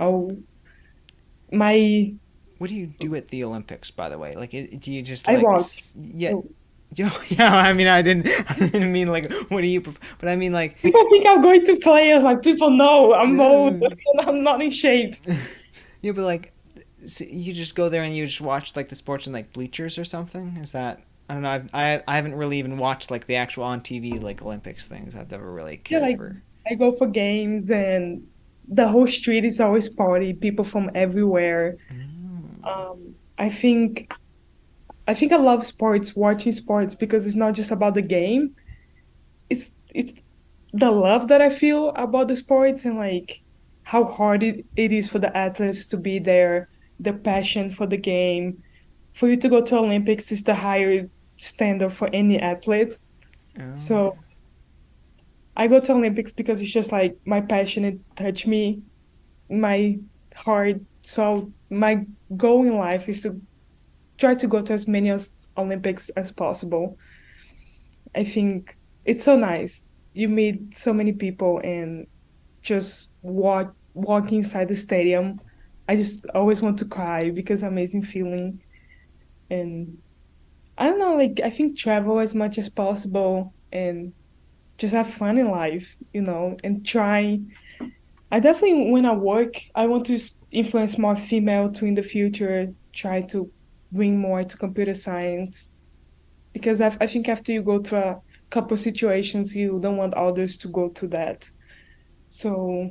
my What do you do at the Olympics, by the way? Like, do you just I like, watch. yeah, So yeah. I mean, I didn't mean like, what do you, but I mean like, people think I'm going to play. As like people know I'm old uh, and I'm not in shape. yeah, but like, so you just go there and you just watch like the sports in like bleachers or something? Is that? I don't know. I haven't really even watched like the actual on TV like Olympics things. I've never really Yeah, cared like for. I go for games and the whole street is always party, people from everywhere. Mm. Um, I think I think I love sports, watching sports because it's not just about the game. It's the love that I feel about the sports and like how hard it is for the athletes to be there, the passion for the game. For you to go to Olympics is the higher standard for any athlete. Oh. So I go to Olympics because it's just like my passion, it touched me, my heart. So my goal in life is to try to go to as many as Olympics as possible. I think it's so nice. You meet so many people and just walk inside the stadium. I just always want to cry because amazing feeling. And I don't know, like I think travel as much as possible and just have fun in life, and try. I definitely, when I work, I want to influence more female to in the future, try to bring more to computer science. Because I think after you go through a couple situations, you don't want others to go through that. So,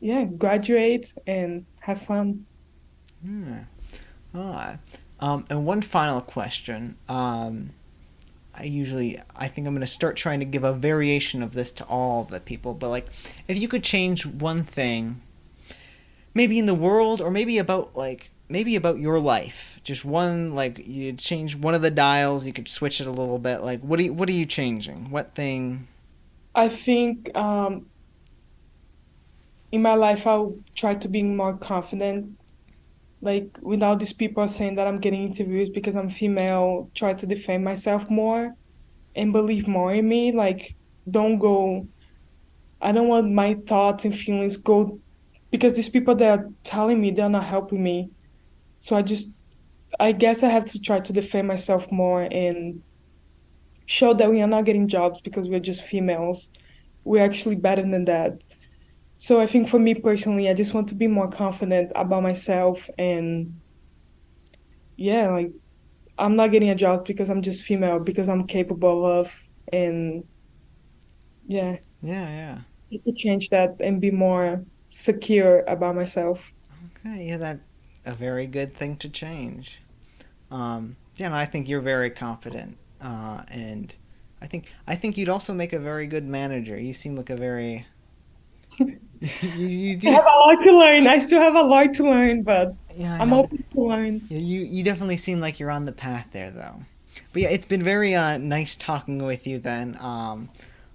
yeah, graduate and have fun. Hmm. Ah. And one final question. I think I'm going to start trying to give a variation of this to all the people, but like, if you could change one thing, maybe in the world, or maybe about your life, just one, like, you'd change one of the dials, you could switch it a little bit. Like, what are you changing? What thing? I think in my life, I'll try to be more confident. Like, with all these people saying that I'm getting interviews because I'm female, try to defend myself more and believe more in me. Like, don't go, I don't want my thoughts and feelings go because these people that are telling me they're not helping me. So I guess I have to try to defend myself more and show that we are not getting jobs because we're just females. We're actually better than that. So I think for me personally, I just want to be more confident about myself and yeah, like I'm not getting a job because I'm just female, because I'm capable of and yeah, Yeah, yeah. I could change that and be more secure about myself. Okay, yeah, that a very good thing to change. Yeah, and I think you're very confident, and I think you'd also make a very good manager. You seem like a very you I do. have a lot to learn. I still have a lot to learn, but Yeah, I I'm know, but open to learn. yeah, you definitely seem like you're on the path there, though. But yeah, it's been very nice talking with you. Then, and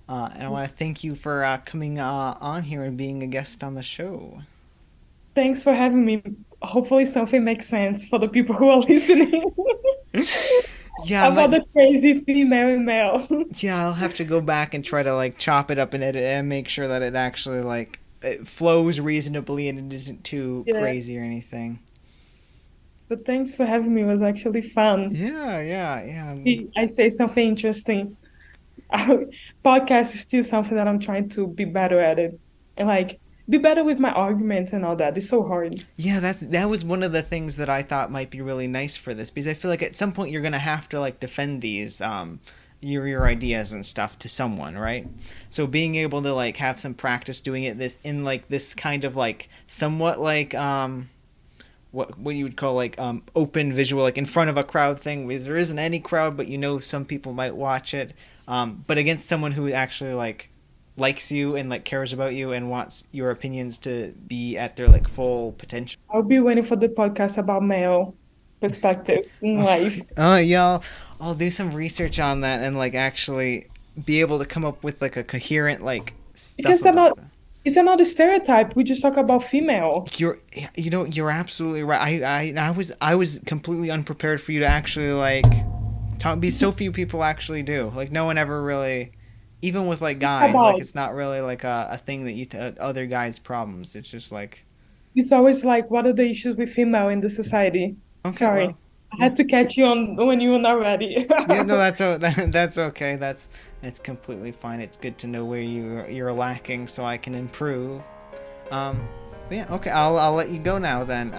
I want to thank you for coming on here and being a guest on the show. Thanks for having me. Hopefully something makes sense for the people who are listening Yeah, I about might. the crazy female and male. Yeah, I'll have to go back and try to like chop it up and edit it and make sure that it actually like it flows reasonably and it isn't too Yeah, crazy or anything. but thanks for having me. It was actually fun. Yeah, yeah, yeah. I say something interesting. Podcast is still something that I'm trying to be better at it and like be better with my arguments and all that. It's so hard. Yeah, that was one of the things that I thought might be really nice for this because I feel like at some point you're gonna have to like defend these your ideas and stuff to someone, right? So being able to like have some practice doing it this in like this kind of like somewhat like what you would call like open visual, like in front of a crowd thing, because there isn't any crowd, but some people might watch it. But against someone who actually like likes you and like cares about you and wants your opinions to be at their like full potential. I'll be waiting for the podcast about male perspectives in life. Oh yeah, I'll do some research on that and like actually be able to come up with like a coherent like stuff Because about that. it's another stereotype. We just talk about female. You're absolutely right. I was completely unprepared for you to actually like talk. Because so few people actually do. Like no one ever really, even with like guys, like About it's not really like a thing that other guys' problems. It's just like it's always like, what are the issues with female in the society? okay, Sorry, well, I yeah, had to catch you on when you were not ready. yeah, no, that's okay. That's completely fine. It's good to know where you're lacking so I can improve. Um, but yeah, okay, I'll let you go now then.